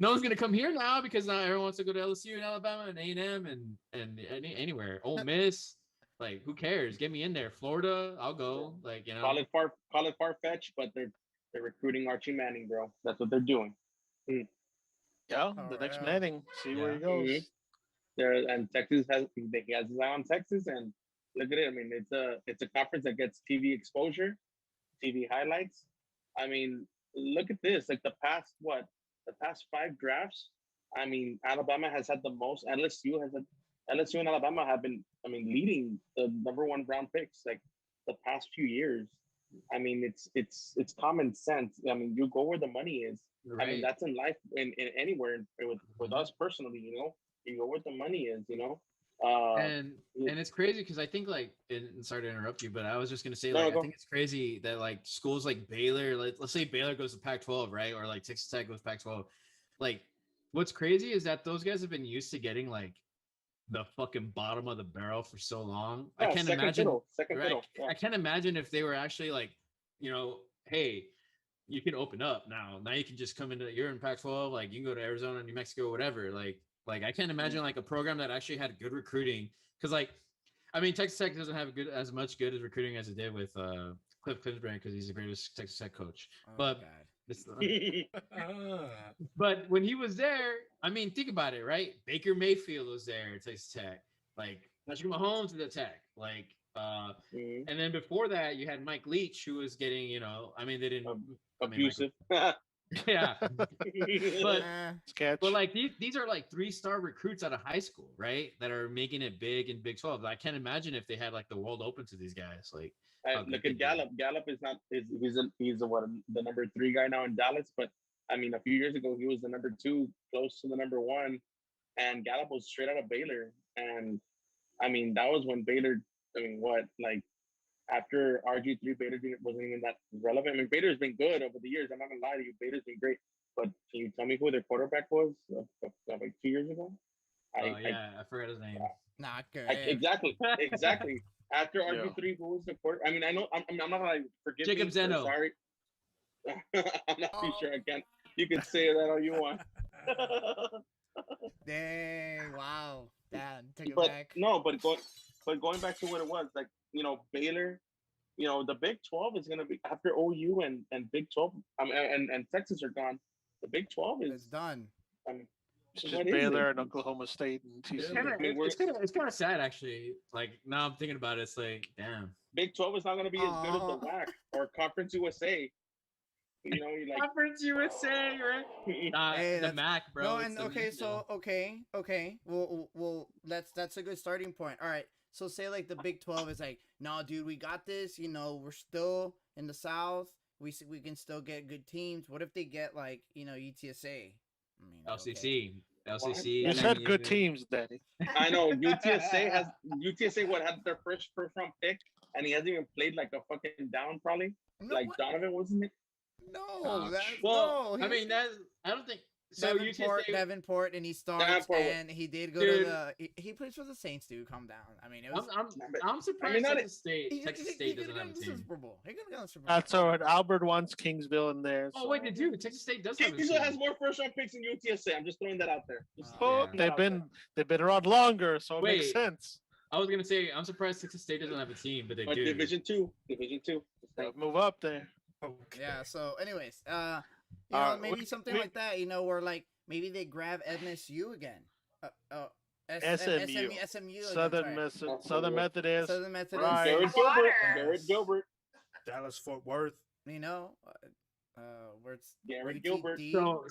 No one's gonna come here now because now everyone wants to go to LSU and Alabama and A&M and anywhere. Ole Miss, like, who cares? Get me in there. Florida, I'll go. Like, you know, Call it far-fetched, but they're recruiting Archie Manning, bro. That's what they're doing. Yeah, Oh, the next yeah. Manning. See where he goes. Mhm. There and Texas has his eye on Texas, and look at it. I mean, it's a conference that gets TV exposure, TV highlights. I mean, look at this. Like the past 5 drafts. I mean, Alabama has had the most. LSU and Alabama have been, I mean, leading the #1 round picks like the past few years. I mean, it's common sense. I mean, you go where the money is. I mean, right? that's in life, in anywhere. With us personally, you know, you go where the money is. You know. And it's crazy because I think, like, and sorry to interrupt you, but I was just gonna say, No, like, I go. think it's crazy that, like, schools like Baylor, like, let's say Baylor goes to Pac-12, right, or like Texas Tech goes Pac-12. Like, what's crazy is that those guys have been used to getting, like, the fucking bottom of the barrel for so long. I can't imagine. Second Right? fiddle. Yeah. I can't imagine if they were actually like, you know, hey, you can open up now. Now you can just come into. You're in Pac-12. Like, you can go to Arizona, New Mexico, whatever. Like I can't imagine, like, a program that actually had good recruiting. Because, like, I mean, Texas Tech doesn't have as much good as recruiting as it did with Cliff Kingsbury, because he's the greatest Texas Tech coach. Oh, But God. it's, but when he was there, I mean, think about it, right? Baker Mayfield was there at Texas Tech. Like, Patrick Mahomes was at Tech. Like, Mhm. and then before that, you had Mike Leach, who was getting, you know, I mean, they didn't. Abusive. Yeah, but Sketch. but like these are like 3-star recruits out of high school, right? That are making it big in Big 12. I can't imagine if they had, like, the world open to these guys. Like, Look at Gallup. Gallup is not is he's the #3 guy now in Dallas, but I mean a few years ago he was the #2, close to the #1, and Gallup was straight out of Baylor. And I mean that was when Baylor. I mean what like after RG3, Baylor wasn't even that relevant. I mean Baylor's been good over the years. I'm not gonna lie to you, Baylor's been great. But can you tell me who their quarterback was like 2 years ago? I forgot his name. Not good. Exactly. After RG3, who was the quarterback? I mean, I know I'm not gonna forgive Jacob me. Zeno. Sorry, I'm not too sure. I can't. You can say that all you want. Dang! Wow. Damn. Take it but back. no, but going back to what it was, like, you know, Baylor, you know, the Big 12 is gonna be after OU and Big 12. I mean, and Texas are gone. The Big 12 It's is. done. I mean, It's just what is Baylor it? and Oklahoma State and TCU. It's kind of sad, actually. Like, now I'm thinking about it, it's like, damn. Big 12 is not gonna be as good as the WAC or Conference USA. You know, you like Conference USA, right? Hey, The that's- MAC, bro. No, it's and the okay, MAC so now. okay. Well, that's a good starting point. All right. So say like the Big 12 is like, no, dude, we got this. You know, we're still in the South. We can still get good teams. What if they get, like, you know, UTSA? I mean, LCC. What? LCC. You I said mean, good teams, Danny. I know UTSA had their first round pick, and he hasn't even played like a fucking down probably. No, Like what? Donovan, wasn't it? No, that's Well, no. I mean, I don't think So Davenport, and he starts, Davenport. and he did go Dude. to he plays for the Saints. Dude, calm down. I mean, it was. I'm surprised Texas State doesn't have a team. Super Bowl. He could go to the Super Bowl. That's all right. Albert wants Kingsville in there. Oh wait, they do. Texas State does have a Kingsville team. has more first-round picks than UTSA. I'm just throwing that out there. Oh, Yeah. they've been around longer, so it makes Wait. sense. I was gonna say I'm surprised Texas State doesn't have a team, but they But do. Division two. They'll move up there. Yeah. So, anyways, maybe we- something we- like that. Where like maybe they grab MSU again. SMU. SMU. again, Southern sorry. Southern Methodist. Southern Methodist. Right. Garrett Gilbert. Dallas Fort Worth. Where it's Garrett Gilbert.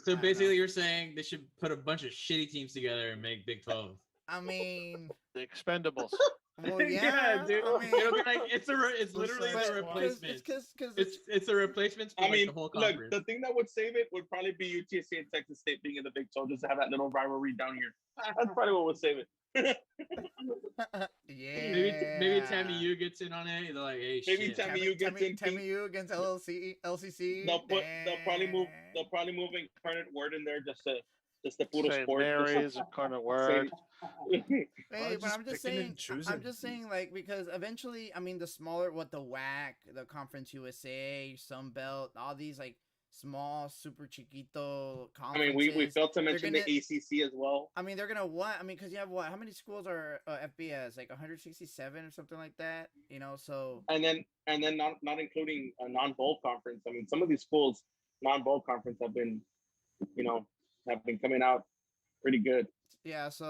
So basically, you're saying they should put a bunch of shitty teams together and make Big 12. I mean, The Expendables. well, yeah, dude. I mean, It'll be like it's literally but- the replacement. Because It's a replacement for I mean, the whole look, conference. the thing that would save it would probably be UTSA and Texas State being in the Big 12, just to have that little rivalry down here. That's probably what would save it. yeah. Maybe Tammy U gets in on it. They're like, hey, Maybe shit. Tammy U gets in. Tammy U against LCC. They'll probably move Incarnate Word in there just to put a St. sport. Mary's, Incarnate Word. Hey, Well, but I'm just picking saying. and choosing. I'm just saying, like, because eventually, I mean, the smaller, the WAC, the Conference USA, Sun Belt, all these like small, super chiquito I conferences. mean, we failed to mention gonna- the ACC as well. I mean, they're gonna what? I mean, because you have what? How many schools are FBS? Like 167 or something like that. So. And then not including a non-bowl conference. I mean, some of these schools non-bowl conference have been coming out pretty good. Yeah. So.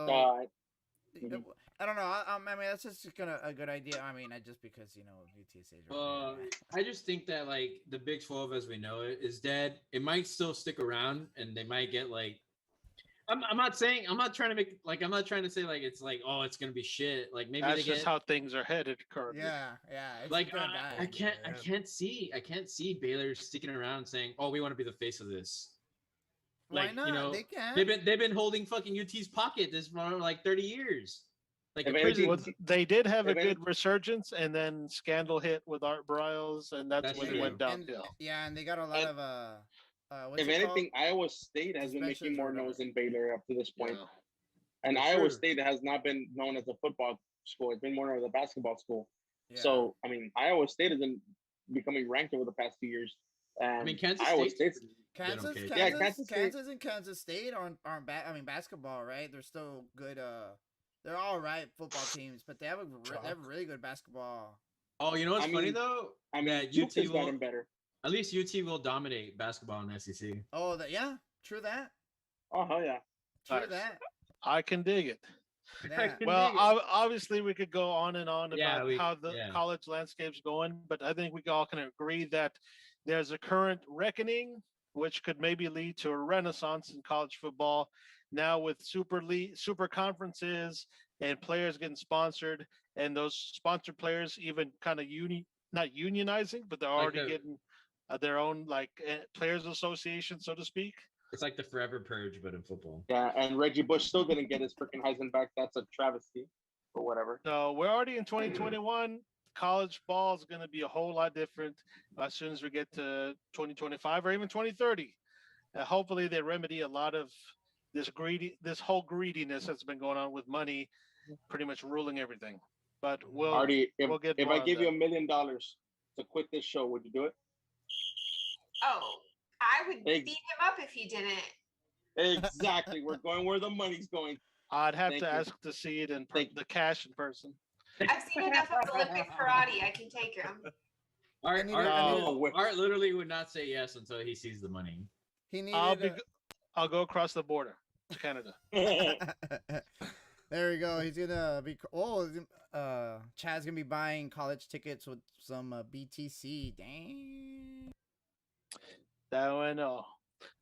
Mhm. I don't know. I mean, that's just a good idea. I mean, just because UTSA. I just think that like the Big 12 as we know it is dead. It might still stick around, and they might get like. I'm not trying to say like it's like it's gonna be shit. Like maybe That's they just get. how things are headed currently. Yeah. It's Like gonna I die. can't see Baylor sticking around saying, "Oh, we want to be the face of this." Why Like not? They can. they've been holding fucking UT's pocket this for like 30 years. Like If a anything- prison. Well, they did have a If any- good resurgence, and then scandal hit with Art Briles, and that's That's when true. it went downhill. And they got a lot And- of If anything, Iowa State has been making Suspensions or more whatever. noise than Baylor up to this point. Yeah. And For Iowa sure. State has not been known as a football school. It's been more of a basketball school. Yeah. So, I mean, Iowa State has been becoming ranked over the past 2 years. And I mean, Kansas Iowa State's State's Kansas, okay. Kansas, Yeah, Kansas State. Kansas and Kansas State aren't bad. I mean, basketball, right? They're still good. They're all right football teams, but they have really good basketball. Oh, you know what's I funny mean- though? I mean, That Duke has UT will gotten better. at least UT will dominate basketball in the SEC. Oh, yeah, true that. Oh, hell yeah. True Nice. that. I can dig it. Yeah. Well, obviously we could go on and on Yeah, about how the college landscape's going, but I think we all can agree that there's a current reckoning, which could maybe lead to a renaissance in college football. Now with super conferences and players getting sponsored, and those sponsored players even kind of not unionizing, but they're Like already getting their own players association, so to speak. It's like the forever purge, but in football. Yeah, and Reggie Bush still didn't get his freaking Heisman back. That's a travesty or whatever. So we're already in 2021. College ball is going to be a whole lot different as soon as we get to 2025 or even 2030. Hopefully, they remedy a lot of this whole greediness that's been going on with money, pretty much ruling everything. But we'll Artie, we'll get if more I on give you that. $1 million to quit this show, would you do it? Oh, I would Ex- beat him up if he didn't. Exactly. We're going where the money's going. I'd have Thank to you. ask to see it in the cash in person. I've seen enough of Olympic karate. I can take him. Art, need Art, to- I need to- Art literally would not say yes until he sees the money. He needed. I'll go across the border to Canada. There we go. He's gonna be. Chad's gonna be buying college tickets with some BTC. Dang. That one, no.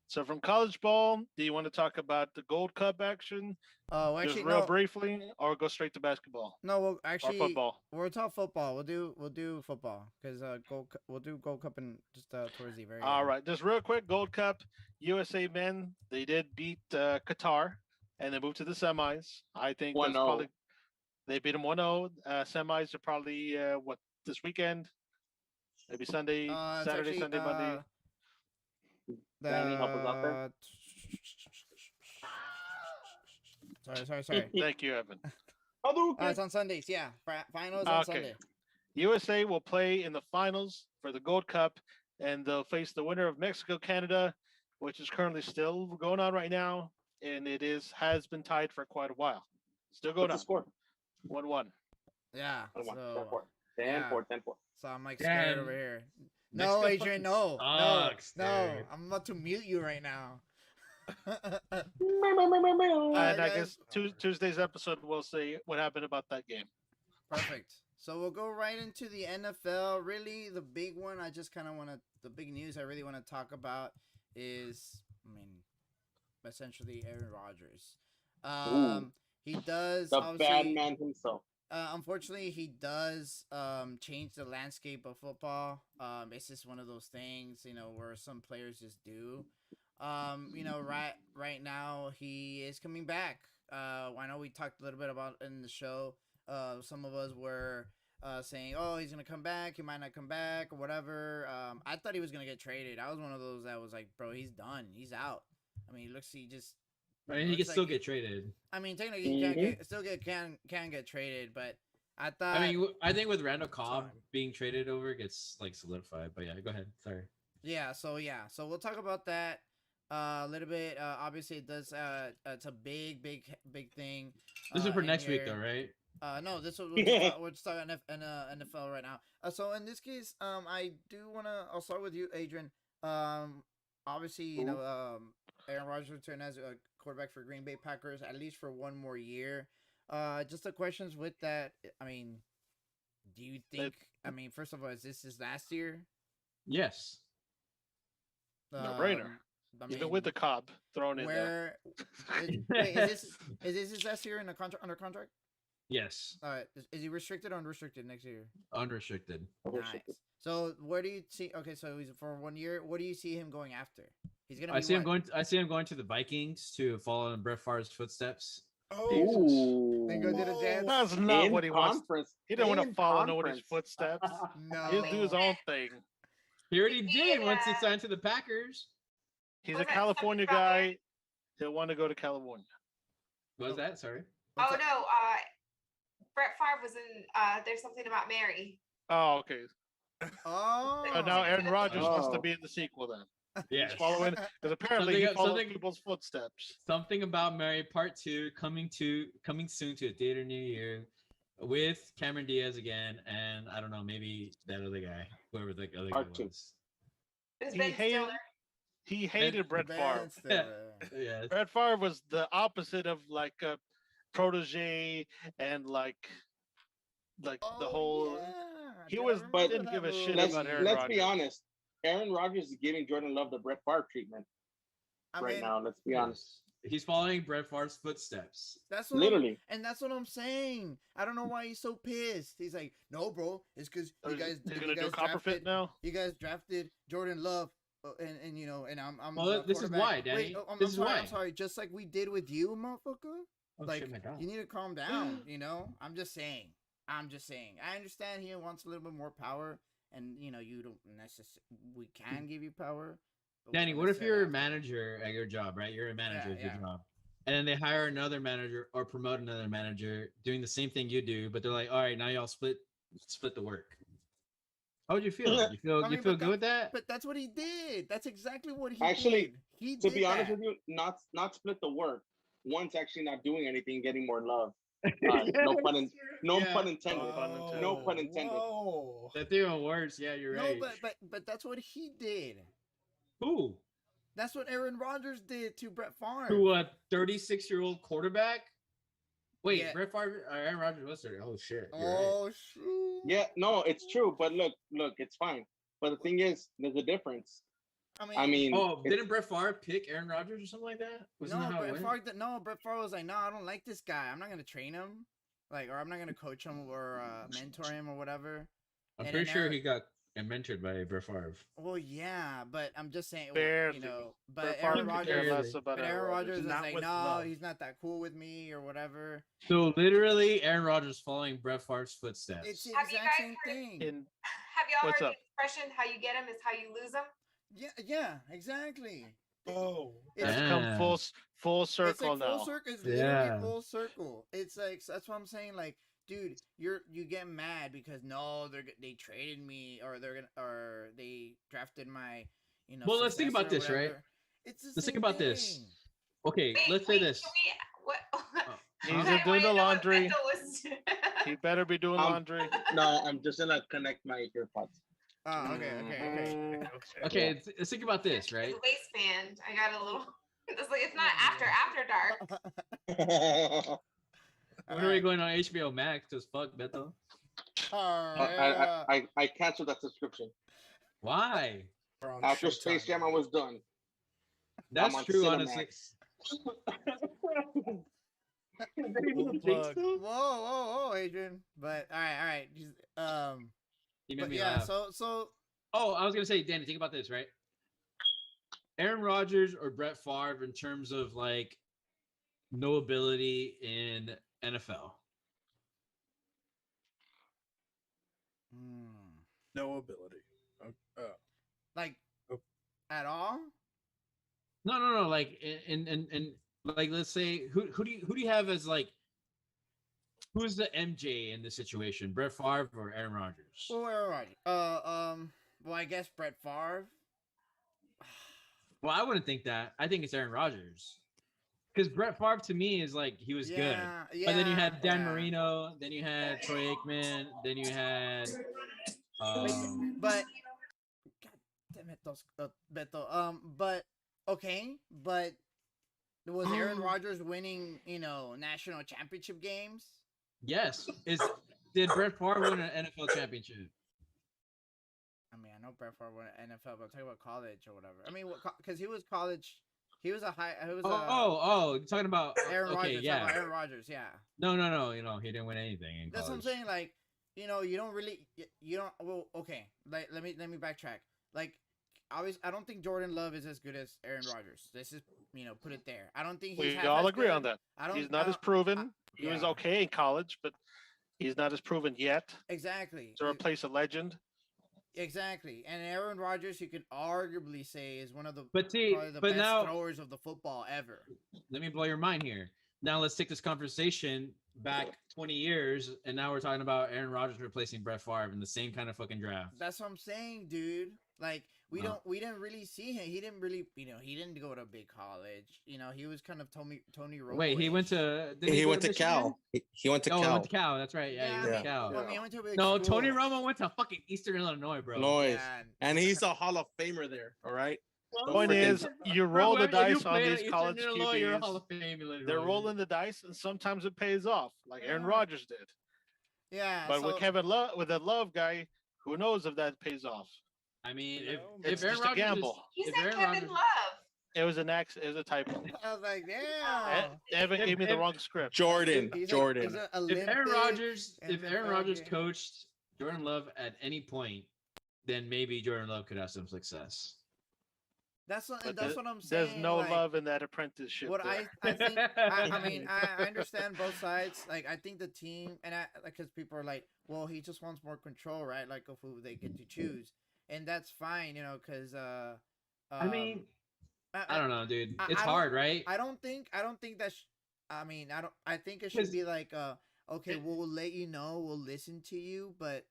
So from college ball, do you want to talk about the Gold Cup action, Oh, just actually, real no. briefly, or go straight to basketball No, we'll or actually football? we'll talk football. We'll do football because we'll do Gold Cup and just towards the very. All end. right, just real quick, Gold Cup, USA men, they did beat Qatar, and they moved to the semis. I think that's 1-0. probably they beat them 1-0. Semis are probably this weekend, maybe Sunday, It's Saturday, actually, Sunday, Monday. Danny, help us out there. Sorry. Thank you, Evan. It's on Sundays. Yeah, finals on Sunday. USA will play in the finals for the Gold Cup, and they'll face the winner of Mexico-Canada, which is currently still going on right now, and has been tied for quite a while. Still going What's on. the score? 1-1. Yeah. 1-1. So 10-4. So I'm like scared Damn. over here. Mexico No, Adrian, no, sucks, no. dude. I'm about to mute you right now. And I guess Tuesday's episode will say what happened about that game. Perfect. So we'll go right into the NFL. Really, the big one the big news I really want to talk about is, essentially Aaron Rodgers. He does the bad man himself. Unfortunately, he does change the landscape of football. It's just one of those things, where some players just do. Right now he is coming back. I know we talked a little bit about in the show. Some of us were saying, "Oh, he's gonna come back. He might not come back, or whatever." I thought he was gonna get traded. I was one of those that was like, "Bro, he's done. He's out." I mean, He can still get traded. I mean, technically, he can get traded, but I thought. I think with Randall Cobb being traded over, it gets like solidified. But yeah, go ahead. Sorry. So we'll talk about that a little bit. Obviously, it does. It's a big thing. This is for next week, though, right? No, this was we're just talking NFL right now. So in this case, I do wanna. I'll start with you, Adrian. Obviously, Aaron Rodgers returned as a quarterback for Green Bay Packers at least for one more year. Just the questions with that. Do you think? First of all, is this his last year? Yes. No-brainer. Even with the Cobb thrown in there. Wait, is this his last year in under contract? Yes. All right. Is he restricted or unrestricted next year? Unrestricted. Nice. So where do you see? Okay, so he's for 1 year. What do you see him going after? He's gonna. I see him going to the Vikings to follow in Brett Favre's footsteps. Oh, then go to the Jets. That's not what he wants. He didn't want to follow nobody's footsteps. No, He'll do his own thing. He already did once he signed to the Packers. He's a California guy. He'll want to go to California. What was that? Sorry. Oh no, Brett Favre was in. There's something about Mary. Oh, okay. Oh. So now Aaron Rodgers wants to be in the sequel then. Yes. He's following because apparently he follows people's footsteps. Something About Mary Part 2 coming soon to a theater near you with Cameron Diaz again, and I don't know, maybe that other guy, whoever the other guy was. He hated Brett Favre. Yes. Brett Favre was the opposite of like a protege and like the whole. He didn't give a shit about Aaron Rodgers. Let's be honest. Aaron Rodgers is giving Jordan Love the Brett Favre treatment now. Let's be honest. He's following Brett Favre's footsteps. That's what literally, and that's what I'm saying. I don't know why he's so pissed. He's like, "No, bro, it's because you guys. He's gonna do Copperfit now. You guys drafted Jordan Love, and I'm. Well, this is why, Danny. Wait, I'm sorry. Just like we did with you, motherfucker. Oh, like shit, my dog. you need to calm down. I'm just saying. I understand he wants a little bit more power, and you don't necessarily. We can give you power. Danny, what if you're a manager at your job, right? You're a manager at your job, and then they hire another manager or promote another manager doing the same thing you do, but they're like, "All right, now y'all split the work." How would you feel? You feel good with that? But that's what he did. That's exactly what he actually did. To be honest with you, not split the work. One's actually not doing anything, getting more love. No pun intended. No pun intended. Whoa. That's even worse. Yeah, you're right. No, but that's what he did. Who? That's what Aaron Rodgers did to Brett Favre. To a 36-year-old quarterback? Wait, Yeah. Brett Favre or Aaron Rodgers was 30. Oh shit. Oh shoot. Yeah, no, it's true. But look, it's fine. But the thing is, there's a difference. I mean, didn't Brett Favre pick Aaron Rodgers or something like that? Brett Favre was like, no, I don't like this guy. I'm not gonna train him, or I'm not gonna coach him or mentor him or whatever. I'm pretty sure he got mentored by Brett Favre. Well, yeah, but I'm just saying, Barely. But Aaron Rodgers is like, no, he's not that cool with me or whatever. So literally, Aaron Rodgers following Brett Favre's footsteps. It's the Have you exact guys same heard- thing. Have y'all heard the expression, "How you get them is how you lose them"? Yeah, exactly. Oh, That's It's, come Yeah. full circle it's like now. full circle. It's literally Yeah. full circle. It's like that's what I'm saying. Like, dude, you get mad because no, they traded me or they drafted my Well, let's think successor about or this, right? whatever. It's the Let's think same about this. thing. Okay, let's say this. Can we, what? He's Huh? I doing the wanna know what laundry. Beto was- He better be doing laundry. No, I'm just gonna connect my earpods. Oh, okay. Okay, let's think about this, right? The waistband. I got a little. It's like it's not after dark. When are we going on HBO Max? Because fuck Beto. I canceled that subscription. Why? We're on After Showtime. Space Jam, I was done. That's on true, Cinemax. honestly. Whoa, Adrian. But all right. You made But me yeah, laugh. so Oh, I was gonna say, Danny, think about this, right? Aaron Rodgers or Brett Favre in terms of like knowability in NFL. No ability. like Oh. at all. No. Like in like let's say who do you have as like who's the MJ in this situation? Brett Favre or Aaron Rodgers? Well, all right. Well, I guess Brett Favre. Well, I wouldn't think that. I think it's Aaron Rodgers. Because Brett Favre to me is like he was good. But then you had Dan Marino, then you had Troy Aikman, then you had But God damn it, Beto. But okay, but was Aaron Rodgers winning, national championship games? yes. Did Brett Favre win an NFL championship? I mean, I know Brett Favre won an NFL, but I'm talking about college or whatever. I mean, because he was college. He was a high. He was You're talking about Aaron okay, Rodgers. yeah. Aaron Rodgers, yeah. No, he didn't win anything in That's what I'm college. saying. Like, you don't really, you don't. Well, okay. Like, let me backtrack. Like, obviously, I don't think Jordan Love is as good as Aaron Rodgers. This is, put it there. I don't think he's. We half all as agree good. on that. I don't. He's not I as don't- proven. He was yeah. okay in college, but he's not as proven yet Exactly. to replace a legend. Exactly. And Aaron Rodgers, you could arguably say, is one of the But see, probably the but best now throwers of the football ever. let me blow your mind here. Now let's take this conversation back 20 years, and now we're talking about Aaron Rodgers replacing Brett Favre in the same kind of fucking draft. That's what I'm saying, dude. Like we No. we didn't really see him. He didn't really, he didn't go to a big college. He was kind of Tony Romo. Wait, he went to. Did He go went to Michigan? Cal. He went to Oh, he Cal. went to Cal. That's right. Yeah, he went to Cal. I mean, he went to a big No, school. Tony Romo went to fucking Eastern Illinois, bro. Noise. Yeah, And he's a Hall of Famer there. All right. The point is, you roll the dice on these college You're a Hall QBs. of Fame. They're rolling the dice, and sometimes it pays off, like Aaron Rodgers did. yeah. But with so- Kevin Love, with that Love guy, who knows if that pays off? I mean, It's if Aaron just a Rodgers gamble. He if said Aaron Kevin Rodgers, Love. It was an X. It was a typo. I was like, damn. Evan gave me the wrong script. Jordan. He's Jordan. an if Aaron Olympic Rodgers, if Aaron NFL Rodgers game. coached Jordan Love at any point, then maybe Jordan Love could have some success. That's what But what I'm saying. There's no like, love in that apprenticeship. What there. I think, I mean, I understand both sides. Like, I think the team, and because people are like, well, he just wants more control, right? Like, of who they get to choose, and that's fine, because I mean, I don't know, dude. I It's don't- hard, right? I don't think that's. I mean, I don't. I think it should 'Cause- be like, okay, we'll let you know, we'll listen to you, but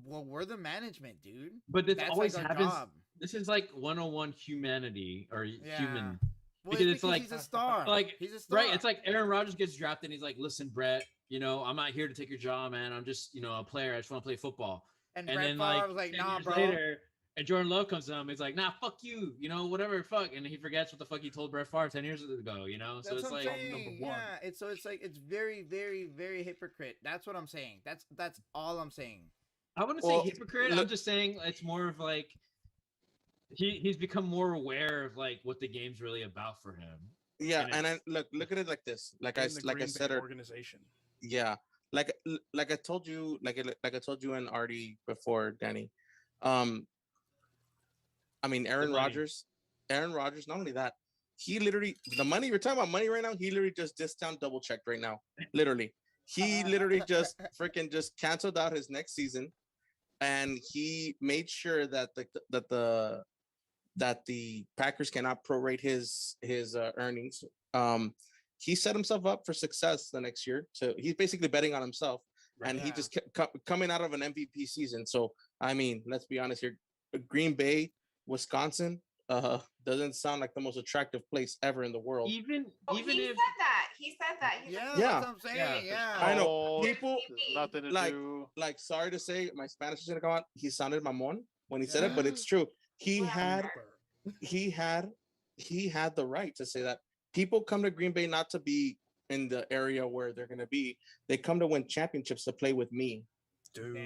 well, we're the management, dude. But this That's always like our happens. job. This is like 101 humanity or human. Well, Because it's like- he's a star. like, he's a star. Right. It's like Aaron Rodgers gets drafted and he's like, listen, Brett, I'm not here to take your job, man. I'm just, a player. I just want to play football. and And Brett then Favre like, was like, 10 nah, years bro. later, and Jordan Love comes to him. He's like, nah, fuck you. Whatever, fuck. And he forgets what the fuck he told Brett Favre 10 years ago, That's So it's what I'm like, saying. number one. Yeah, it's like it's very, very, very hypocrite. That's what I'm saying. That's all I'm saying. I wouldn't Well, say hypocrite. I'm look- just saying it's more of like he's become more aware of like what the game's really about for him. Yeah, And and I, it's- look at it like this. Like I In the like I Green said, Bay organization. yeah, like I told you, like I told you and Artie before, Danny. I mean, Aaron money. Rodgers. Aaron Rodgers. Not only that, he literally the money. You're talking about money right now. He literally just discount double checked right now. Literally, he literally just freaking just canceled out his next season, and he made sure that the that the Packers cannot prorate his earnings. He set himself up for success the next year. So he's basically betting on himself, and he just kept coming out of an MVP season. So I mean, let's be honest here. Green Bay, Wisconsin, doesn't sound like the most attractive place ever in the world. Even he if said that. He said that. He's Yeah, like, that's what I'm saying. Yeah. I know. Oh, People there's nothing to like do. like sorry to say, my Spanish is gonna go on. He sounded mamon when he said it, Yeah. but it's true. He Wow. had the right to say that. People come to Green Bay not to be in the area where they're gonna be. They come to win championships to play with me. Dude.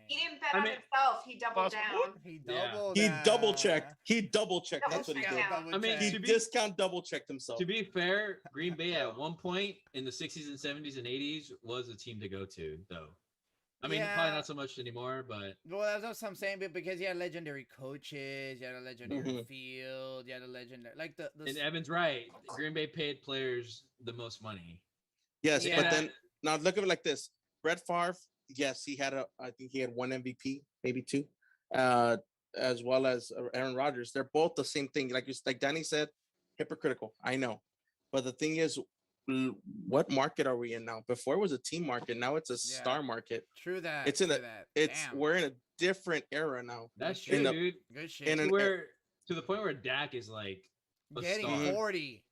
he didn't bet on himself. He doubled down. He Yeah. doubled. He double checked. He double checked. Double That's what he checked did. out. I mean, He to be- discount double checked himself. To be fair, Green Bay at one point in the 60s and 70s and 80s was a team to go to, though. I mean, Yeah. probably not so much anymore, but Well, that's what I'm saying, but because you had legendary coaches, you had a legendary Mhm. field, you had a legendary like the and Evan's right. Green Bay paid players the most money. Yes, Yeah. but then now look at it like this. Brett Favre, yes, I think he had one MVP, maybe two, as well as Aaron Rodgers. They're both the same thing. Like Danny said, hypocritical. I know, but the thing is, what market are we in now? Before it was a team market. Now it's a star market. True that. It's in true a- that. It's Damn. we're in a different era now. That's In true, the- dude. Good shit. in To an- where to the point where Dak is like a Getting star. 40.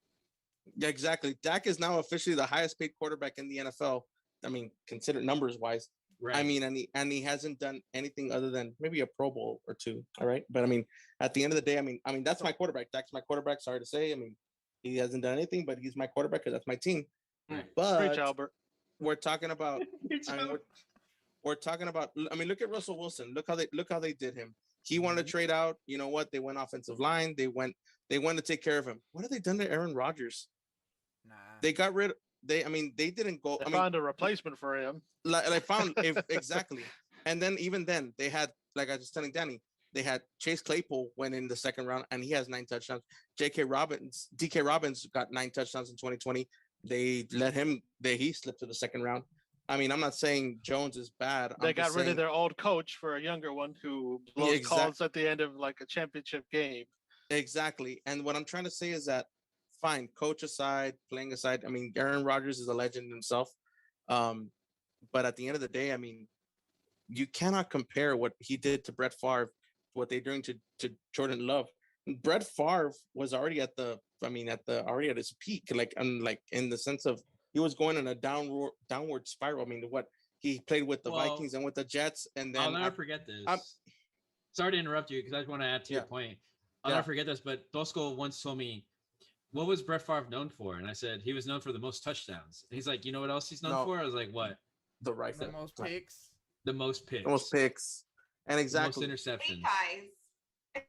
Yeah, exactly. Dak is now officially the highest paid quarterback in the NFL. I mean, consider numbers wise. Right. I mean, and he hasn't done anything other than maybe a Pro Bowl or two. All right, but I mean, at the end of the day, I mean, that's my quarterback. Dak's my quarterback. Sorry to say. I mean, he hasn't done anything, but he's my quarterback because that's my team. Right. But Preach, Albert. we're talking about. I mean, we're talking about. I mean, look at Russell Wilson. Look how they did him. He wanted to trade out. You know what? They went offensive line. They went to take care of him. What have they done to Aaron Rodgers? Nah. They got rid. They didn't go. They I mean, found a replacement for him. like found exactly. And then even then they had, like I was telling Danny, they had Chase Claypool went in the second round and he has 9 touchdowns. DK Robbins got 9 touchdowns in 2020. They let him. He slipped to the second round. I mean, I'm not saying Jones is bad. They I'm got just rid of saying- their old coach for a younger one who blows exact- calls at the end of like a championship game. Exactly. And what I'm trying to say is that, fine, coach aside, playing aside, I mean, Aaron Rodgers is a legend himself. But at the end of the day, I mean, you cannot compare what he did to Brett Favre, what they're doing to Jordan Love. Brett Favre was already already at his peak, like in the sense of he was going in a downward spiral. I mean, what he played with the Vikings and with the Jets, and then I'll never forget this. Sorry to interrupt you because I just want to add to your point. I'll never forget this, but Tosco once told me, what was Brett Favre known for? And I said, he was known for the most touchdowns. And he's like, you know what else he's known for? I was like, what? The rifle. The most picks. The most picks. The most picks. And exactly. The most interceptions. Levi's.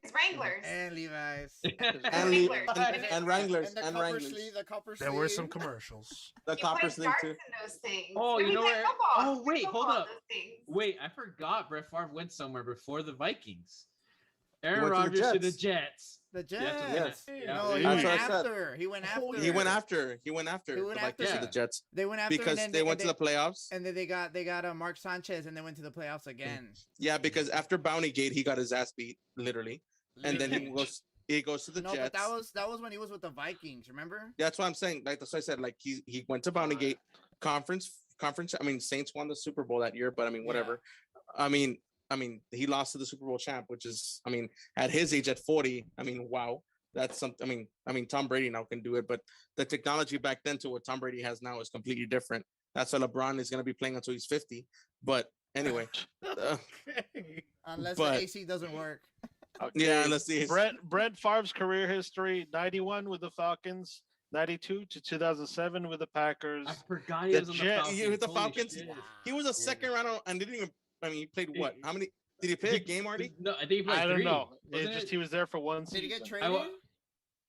It's Wranglers. And Levi's. and Wranglers. And the And copper Wranglers. sleeve. The copper sleeve. There were some commercials. The He copper plays sleeve darts too. in those things. Oh, And you we know play where- football. oh, We play wait, hold football up. in those things. Wait, I forgot Brett Favre went somewhere before the Vikings. Aaron went to the Rodgers to the Jets. Jets. The You have to Jets. win it. No, he That's went what I said. after. He went after. He went after. He the went Vikings after. to the Jets They went after because and then they went to the playoffs. And then they got Mark Sanchez, and they went to the playoffs again. Yeah, because after Bounty Gate, he got his ass beat, literally, and then he goes to the No, Jets. but that was when he was with the Vikings. Remember? That's what I'm saying. Like that's what I said. Like he went to Bounty Gate conference. I mean, Saints won the Super Bowl that year, but I mean, whatever. I mean, he lost to the Super Bowl champ, which is, I mean, at his age, at 40, I mean, wow, that's something. I mean, Tom Brady now can do it, but the technology back then to what Tom Brady has now is completely different. That's why LeBron is going to be playing until he's 50. But anyway, Unless But- the AC doesn't work. yeah, let's see. Brett Favre's career history: 91 with the Falcons, 92 to 2007 with the Packers. I forgot he The was on the Jets- Falcons. you with the Holy Falcons? shit. He was a second round and didn't even. I mean, he played what? How many? Did he play a game already? No, I think he played I don't 3. know. Wasn't It's just it? he was there for one Did he get season, traded?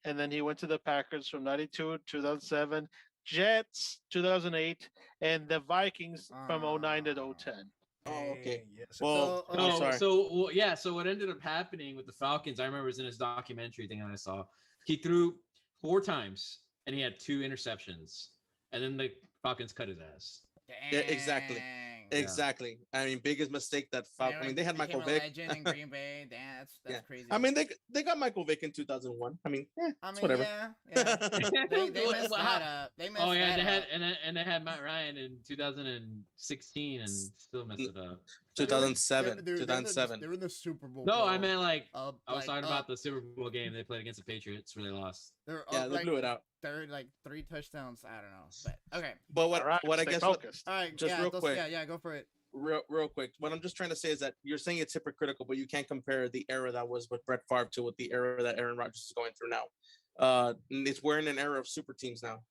and then he went to the Packers from 92 to 2007, Jets 2008, and the Vikings from 09 to 010. Oh, okay. Yes. Well, So, I'm No, sorry. so what ended up happening with the Falcons, I remember it was in his documentary thing that I saw. He threw 4 times and he had 2 interceptions. And then the Falcons cut his ass. Yeah, exactly. Dang. Exactly. I mean, biggest mistake that Favre. I mean, they had became Michael a Vick. legend in Green Bay. Damn, that's Yeah. crazy. I mean, they got Michael Vick in 2001. I mean, it's whatever. yeah. They messed that up. They messed Oh yeah, that they had up. and they had Matt Ryan in 2016 and still messed it up. 2007. They're 2007. They're in the Super Bowl. No, bro. I meant like Up, I was like, talking up. about the Super Bowl game they played against the Patriots where they lost. They're Yeah, up they like blew it out. they're like 3 touchdowns. I don't know, but okay. But what All right, what I stay guess focused. All right, Just yeah, real quick. Yeah, go for it. real quick, what I'm just trying to say is that you're saying it's hypocritical, but you can't compare the era that was with Brett Favre to with the era that Aaron Rodgers is going through now. We're in an era of super teams now.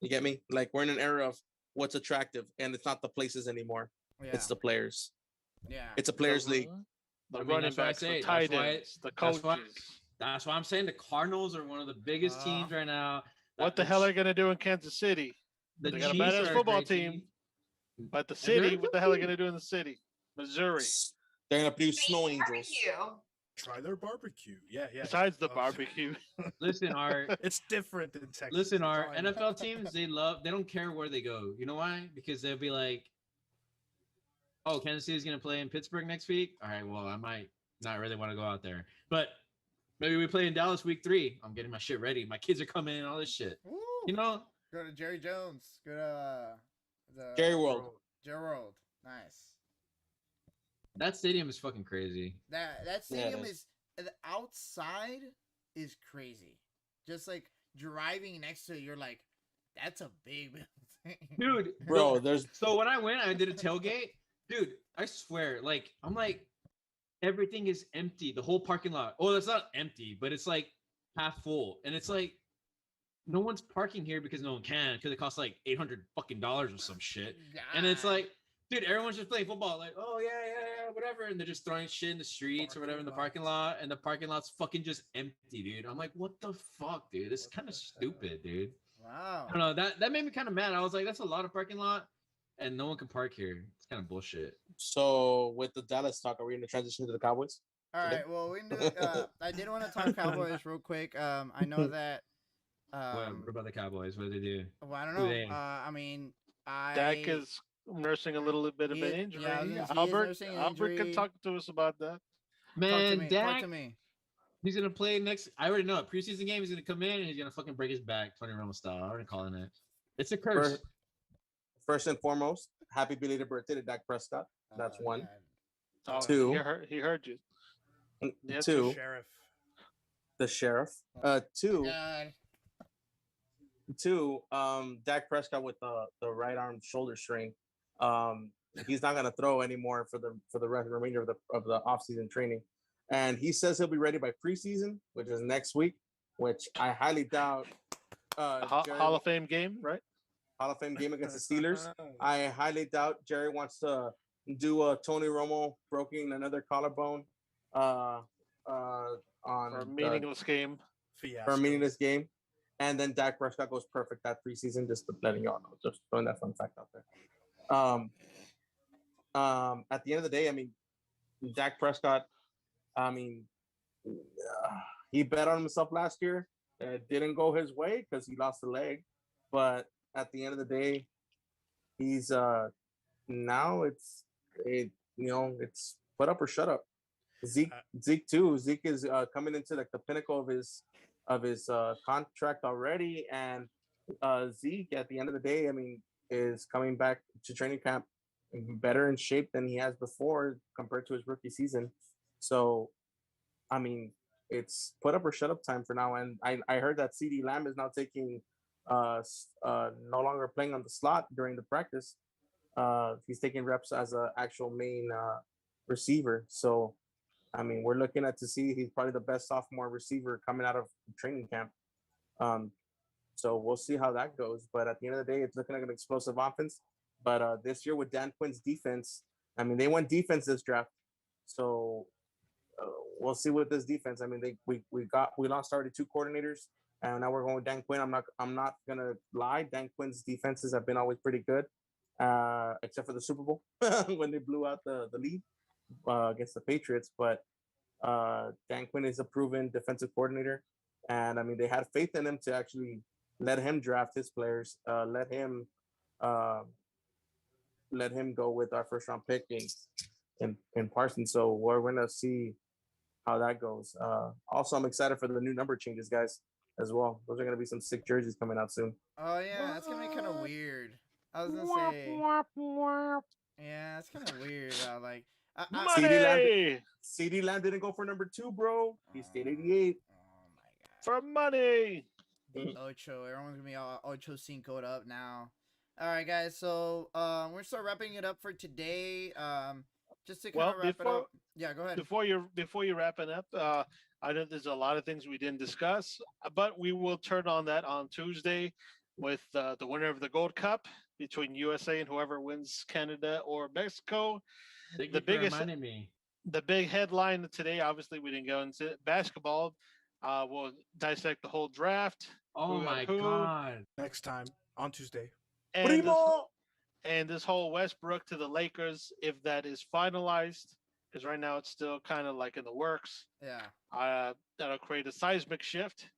You get me? Like we're in an era of what's attractive, and it's not the places anymore. Yeah, It's the players. yeah. It's a players' league. The I mean, running that's what I backs, say. the tight That's why- ends, the that's coaches. why- That's why I'm saying the Cardinals are one of the biggest teams right now. What the hell are they going to do in Kansas City? The They got a Chiefs badass are football great team. But the they're city, a what the hell are they going to do in the city? Missouri. They're gonna produce snow angels. Barbecue. Try their barbecue. Yeah. Besides the Oh, barbecue. Listen, our It's different than Texas. listen, That's our all I know. NFL teams, they don't care where they go. You know why? Because they'll be like, oh, Kansas City's gonna play in Pittsburgh next week. All right, well, I might not really want to go out there. But maybe we play in Dallas week 3. I'm getting my shit ready. My kids are coming and all this shit. Woo. You know? Go to Jerry Jones. Go to the Jerry World. Jerry World. Nice. That stadium is fucking crazy. That Yeah, it stadium is. is the outside is crazy. Just like driving next to it, you're like, that's a big building. Dude, Bro, there's so when I went, I did a tailgate. Dude, I swear, like, I'm like, everything is empty. The whole parking lot. Oh, it's not empty, but it's like half full. And it's like, no one's parking here because no one can, because it costs like $800 fucking dollars or some shit. And it's God. like, dude, everyone's just playing football, like, oh yeah, whatever, and they're just throwing shit in the streets or whatever in the parking lot, and the parking lot's fucking just empty, dude. I'm like, what the fuck, dude? This is kind of stupid, dude. Wow. I don't know. That made me kind of mad. I was like, that's a lot of parking lot, and no one can park here. It's kind of bullshit. so with the Dallas talk, are we gonna transition to the Cowboys? All right. Well, we can do, I did want to talk Cowboys real quick. I know that. What about the Cowboys? What do they do? Well, I don't who know. they? I mean, Dak is nursing a little bit of He an is- injury. yeah, he is Albert nursing an can injury. talk to us about that. Talk to Man, me. Dak, Talk to me. he's gonna play next. I already know it. Preseason game, he's gonna come in and he's gonna fucking break his back, Tony Romo style. I'm already calling it. It's a curse. First and foremost, happy belated birthday to Dak Prescott. That's one. God. Oh, Two. He heard you. Yes, Two, Sheriff. the sheriff. Two, God. Dak Prescott with the right arm shoulder strain. He's not gonna throw anymore for the remainder of the offseason training, and he says he'll be ready by preseason, which is next week, which I highly doubt. Hall of Fame game, right? Hall of Fame game against the Steelers. I highly doubt Jerry wants to do a Tony Romo broken another collarbone on For a meaningless game. for a meaningless game. And then Dak Prescott goes perfect that preseason, just letting y'all know, just throwing that fun fact out there. At the end of the day, I mean, Dak Prescott, I mean, he bet on himself last year. It didn't go his way because he lost a leg. But at the end of the day, he's now it's put up or shut up. Zeke too. Zeke is coming into like the pinnacle of his contract already, and Zeke at the end of the day, I mean, is coming back to training camp better in shape than he has before compared to his rookie season. So, I mean, it's put up or shut up time for now. And I heard that CD Lamb is now taking no longer playing on the slot during the practice. He's taking reps as an actual main receiver. So, I mean, we're looking at to see he's probably the best sophomore receiver coming out of training camp. So we'll see how that goes. But at the end of the day, it's looking like an explosive offense. But this year with Dan Quinn's defense, I mean, they went defense this draft. So we'll see with this defense. I mean, we lost already 2 coordinators, and now we're going with Dan Quinn. I'm not gonna lie. Dan Quinn's defenses have been always pretty good, except for the Super Bowl when they blew out the lead against the Patriots. But Dan Quinn is a proven defensive coordinator, and I mean, they had faith in him to actually let him draft his players, let him let him go with our first round pick in Parsons. So we're gonna see how that goes. Also, I'm excited for the new number changes, guys, as well. Those are gonna be some sick jerseys coming out soon. Oh yeah, that's gonna be kind of weird. I was gonna say, yeah, it's kind of weird. Like, Money CD Lamb didn't go for number 2, bro. He stayed 88. Oh my god. for money. The Ocho. Everyone's gonna be all Ocho Cinco'd up now. All right, guys. So we're gonna start wrapping it up for today. Just to kind of wrap it up. Yeah, go ahead. Before you wrap it up, I know there's a lot of things we didn't discuss, but we will turn on that on Tuesday with the winner of the Gold Cup between USA and whoever wins Canada or Mexico. Thank The you for biggest- reminding me. The big headline today, obviously, we didn't go into it. Basketball. We'll dissect the whole draft. Oh Who got my who. god. Next time on Tuesday. And this whole Westbrook to the Lakers, if that is finalized, because right now it's still kind of like in the works. Yeah. That'll create a seismic shift.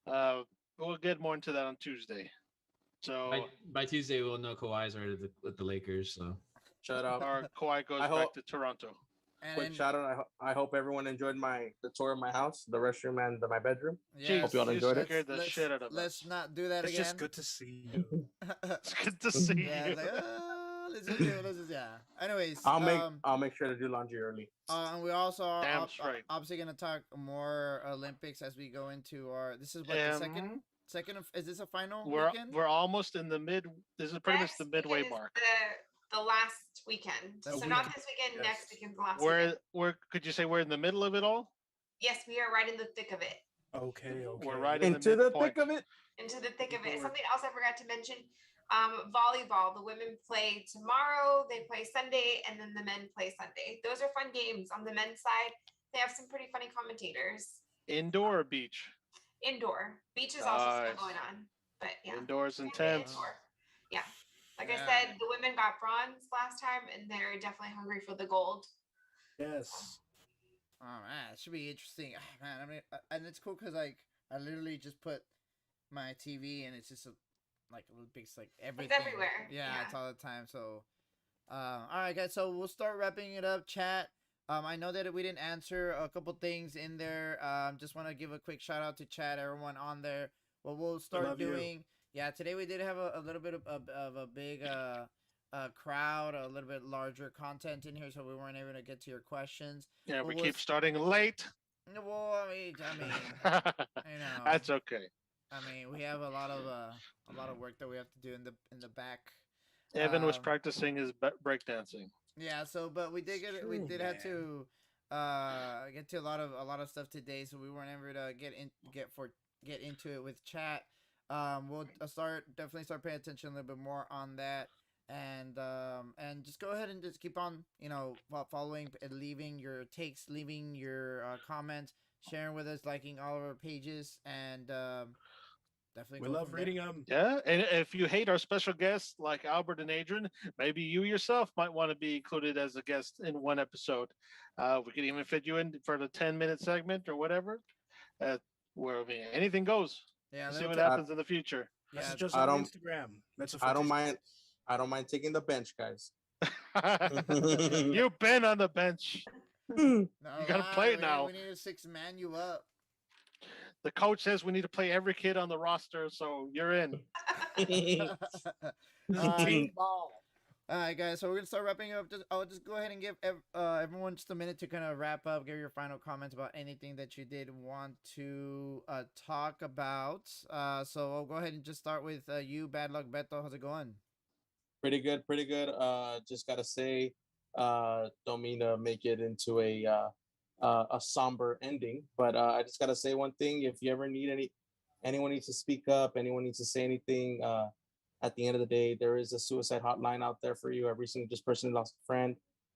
We'll get more into that on Tuesday. So, By Tuesday, we'll know Kawhi's already with the Lakers. So Shout out. or Kawhi goes I back hope- to Toronto. Quick And shout out. I hope everyone enjoyed the tour of my house, the restroom, and my bedroom. yeah, Hope you all You enjoyed it. scared the shit out of let's us. not do that It's again. just good to see you. It's good to see Yeah, you. it's like, let's just do it. Let's just, yeah. Anyways, I'll make sure to do laundry early. and we also are Damn straight. obviously gonna talk more Olympics as we go into our. This is what the second of, is this a final weekend? We're almost in the mid. This is pretty much the midway weekend is mark. The last weekend. That's So the not weekend. this weekend, Yes. next weekend's the last weekend. Could you say we're in the middle of it all? Yes, we are right in the thick of it. Okay. We're right in Into the the midpoint. thick of it. Into the thick of it. Lord. Something else I forgot to mention. Volleyball. The women play tomorrow. They play Sunday, and then the men play Sunday. Those are fun games. On the men's side, they have some pretty funny commentators. Indoor or beach? Indoor. Beach is also still Nice. going on. But yeah. Indoors mainly intense. indoor. Yeah. Like Yeah. I said, the women got bronze last time, and they're definitely hungry for the gold. Yes. Oh man, it should be interesting. Man, I mean, and it's cool because like I literally just put my TV and it's just like Olympics, like everything. everywhere, Yeah, yeah. it's all the time. So, all right, guys. So we'll start wrapping it up. Chat. I know that we didn't answer a couple things in there. Just want to give a quick shout out to chat, everyone on there. What we'll start love you. doing. Yeah, today we did have a little bit of a big crowd, a little bit larger content in here, so we weren't able to get to your questions. Yeah, What we keep was- starting late. Well, I mean, you know, That's okay. I mean, we have a lot of work that we have to do in the back. Evan was Um, practicing his breakdancing. Yeah, so but we did True, have to get to a lot of stuff today, so we weren't able to get into it with chat. We'll definitely start paying attention a little bit more on that, and just go ahead and just keep on following and leaving your takes, leaving your comments, sharing with us, liking all of our pages, and definitely We go love from there. reading them. Yeah, and if you hate our special guests like Albert and Adrian, maybe you yourself might want to be included as a guest in one episode. We could even fit you in for the 10-minute segment or whatever. Where I mean, anything goes. Yeah, See little what tip- happens in the future. yeah, Message us I on don't- Instagram. That's I don't mind taking the bench, guys. You've been on the bench. no, You gotta play it we now. We need to 6-man you up. The coach says we need to play every kid on the roster, so you're in. Alright. Alright, guys, so we're gonna start wrapping up. I'll just go ahead and give everyone just a minute to kind of wrap up, give your final comments about anything that you did want to talk about. So I'll go ahead and just start with you, Bad Luck Beto. How's it going? Pretty good, pretty good. Just gotta say, don't mean to make it into a somber ending, but I just gotta say one thing. If you ever need anyone needs to speak up, anyone needs to say anything. At the end of the day, there is a suicide hotline out there for you. I recently just personally lost a friend.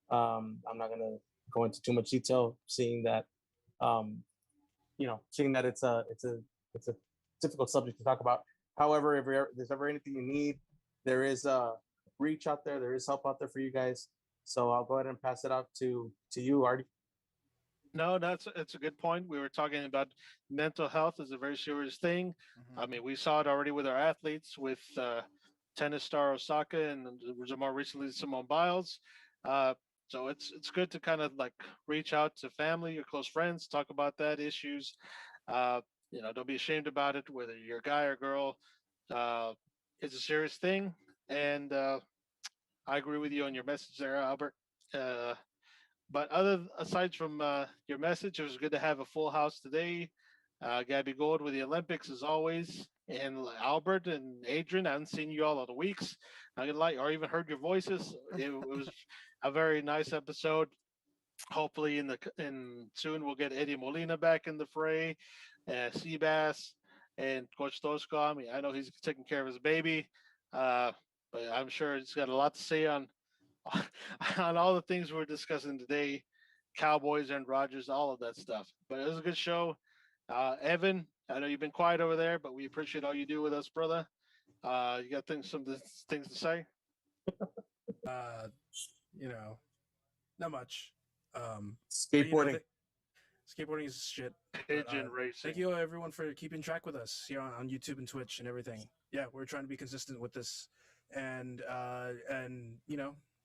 I'm not gonna go into too much detail, seeing that it's a difficult subject to talk about. However, if there's ever anything you need, there is a reach out there. There is help out there for you guys. So I'll go ahead and pass it out to you, Artie. No, it's a good point. We were talking about mental health is a very serious thing. Mm-hmm. I mean, we saw it already with our athletes with tennis star Osaka, and more recently Simone Biles. So it's good to kind of like reach out to family, your close friends, talk about that issues. Uh, don't be ashamed about it, whether you're a guy or girl. Uh, it's a serious thing, and I agree with you on your message there, Albert. Uh, but aside from your message, it was good to have a full house today. Gabby Gold with the Olympics as always, and Albert and Adrian. I haven't seen you all in the weeks. Not gonna lie, or even heard your voices. It was a very nice episode. Hopefully, in soon we'll get Eddie Molina back in the fray, Seabass, and Coach Tosco. I mean, I know he's taking care of his baby, but I'm sure he's got a lot to say on on all the things we're discussing today, Cowboys and Rodgers, all of that stuff. But it was a good show. Evan, I know you've been quiet over there, but we appreciate all you do with us, brother. You got some things to say? Uh, not much. Skateboarding. Skateboarding is shit. Pigeon racing. Thank you everyone for keeping track with us here on YouTube and Twitch and everything. Yeah, we're trying to be consistent with this, and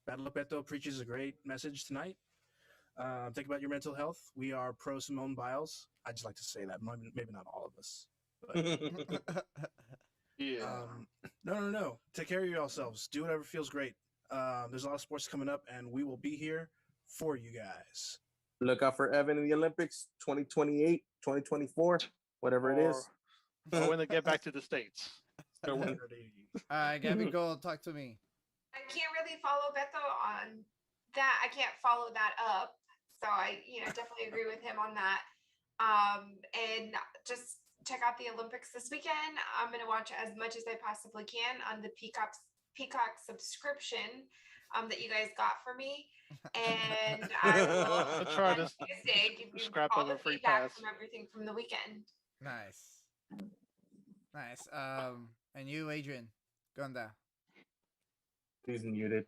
Battle of Beto preaches a great message tonight. Think about your mental health. We are pro Simone Biles. I just like to say that. Maybe not all of us. But, yeah. No. Take care of yourselves. Do whatever feels great. There's a lot of sports coming up, and we will be here for you guys. Look out for Evan in the Olympics 2028, 2024, whatever it is. Or when they get back to the States. All right, Gabby, go talk to me. I can't really follow Beto on that. I can't follow that up. So I, definitely agree with him on that. And just check out the Olympics this weekend. I'm going to watch as much as I possibly can on the Peacock subscription that you guys got for me. And I will try to Tuesday give you scrap all of a the free feedback pass from everything from the weekend. Nice. And you, Adrian, Gonda. He's muted.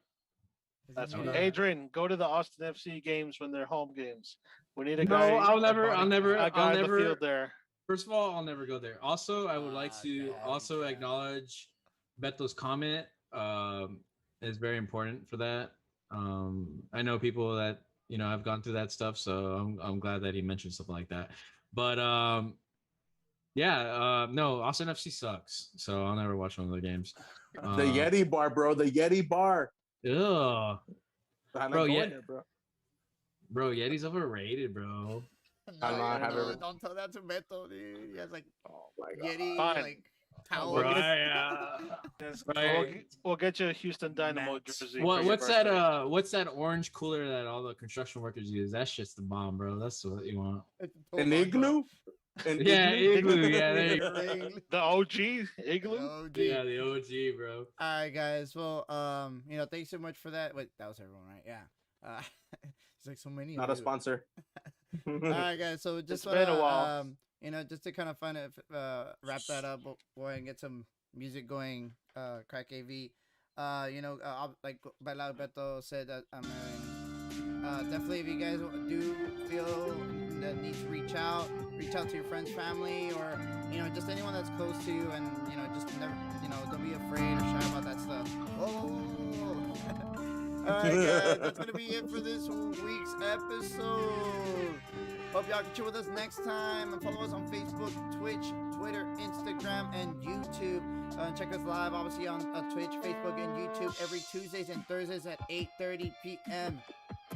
That's what what Adrian, go to the Austin FC games when they're home games. We need a No, guy. I'll never a guy in the field there. First of all, I'll never go there. Also, I would like to okay. acknowledge Beto's comment. Is very important for that. I know people that have gone through that stuff, so I'm glad that he mentioned something like that. But no, Austin FC sucks, so I'll never watch one of the games. The Yeti bar, bro. The Yeti bar. Ugh. Bro, Bro, Yeti's overrated, bro. Don't tell that to Beto, dude. He has like Yeti, Fine. like towel. Right. We'll get you a Houston Dynamo jersey. What's that orange cooler that all the construction workers use? That shit's the bomb, bro. That's what you want. An igloo? Igloo. Yeah, there you go. The OG igloo. Yeah, the OG, bro. All right, guys. Well, thanks so much for that. Wait, that was everyone, right? Yeah. It's like so many. Not a sponsor. All right, guys. So just been a while. just to kind of wrap that up, boy, and get some music going. Crack AV. Like Bailao Beto said, that definitely if you guys do feel the need to reach out to your friends, family, or just anyone that's close to you, and just never, don't be afraid or shy about that stuff. All right, guys, that's gonna be it for this week's episode. Hope y'all can chill with us next time, and follow us on Facebook, Twitch, Twitter, Instagram, and YouTube. Check us live, obviously, on Twitch, Facebook, and YouTube every Tuesdays and Thursdays at 8:30 p.m.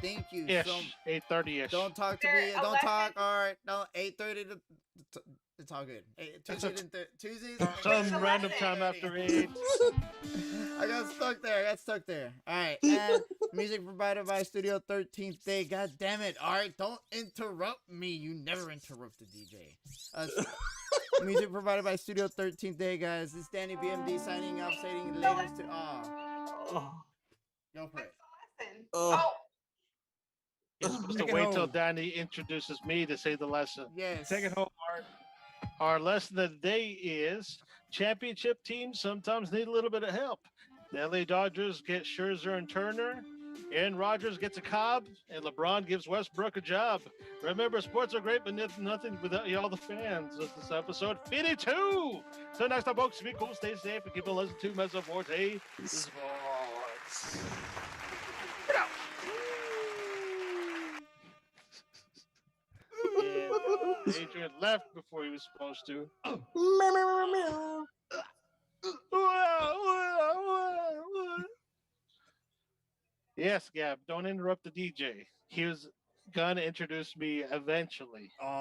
Thank you. Ish, 8:30ish. Don't talk to me. Don't talk. All right. No, 8:30 to. It's all good. Tuesdays. Some random time after 8. I got stuck there. All right. And music provided by Studio 13th Day. God damn it. All right. Don't interrupt me. You never interrupt the DJ. Music provided by Studio 13th Day, guys. This is Danny BMD signing off, saying later to. Go for it. You're supposed to wait till Danny introduces me to say the lesson. Yes. Take it home, Art. Our lesson of the day is championship teams sometimes need a little bit of help. The LA Dodgers get Scherzer and Turner. Aaron Rodgers gets a cob, and LeBron gives Westbrook a job. Remember, sports are great, but nothing without y'all, the fans. This is episode 52. So next time, folks, be cool, stay safe, and keep on listening to Mezzo Forte Sportz. And Adrian left before he was supposed to. Yes, Gab, don't interrupt the DJ. He was gonna introduce me eventually.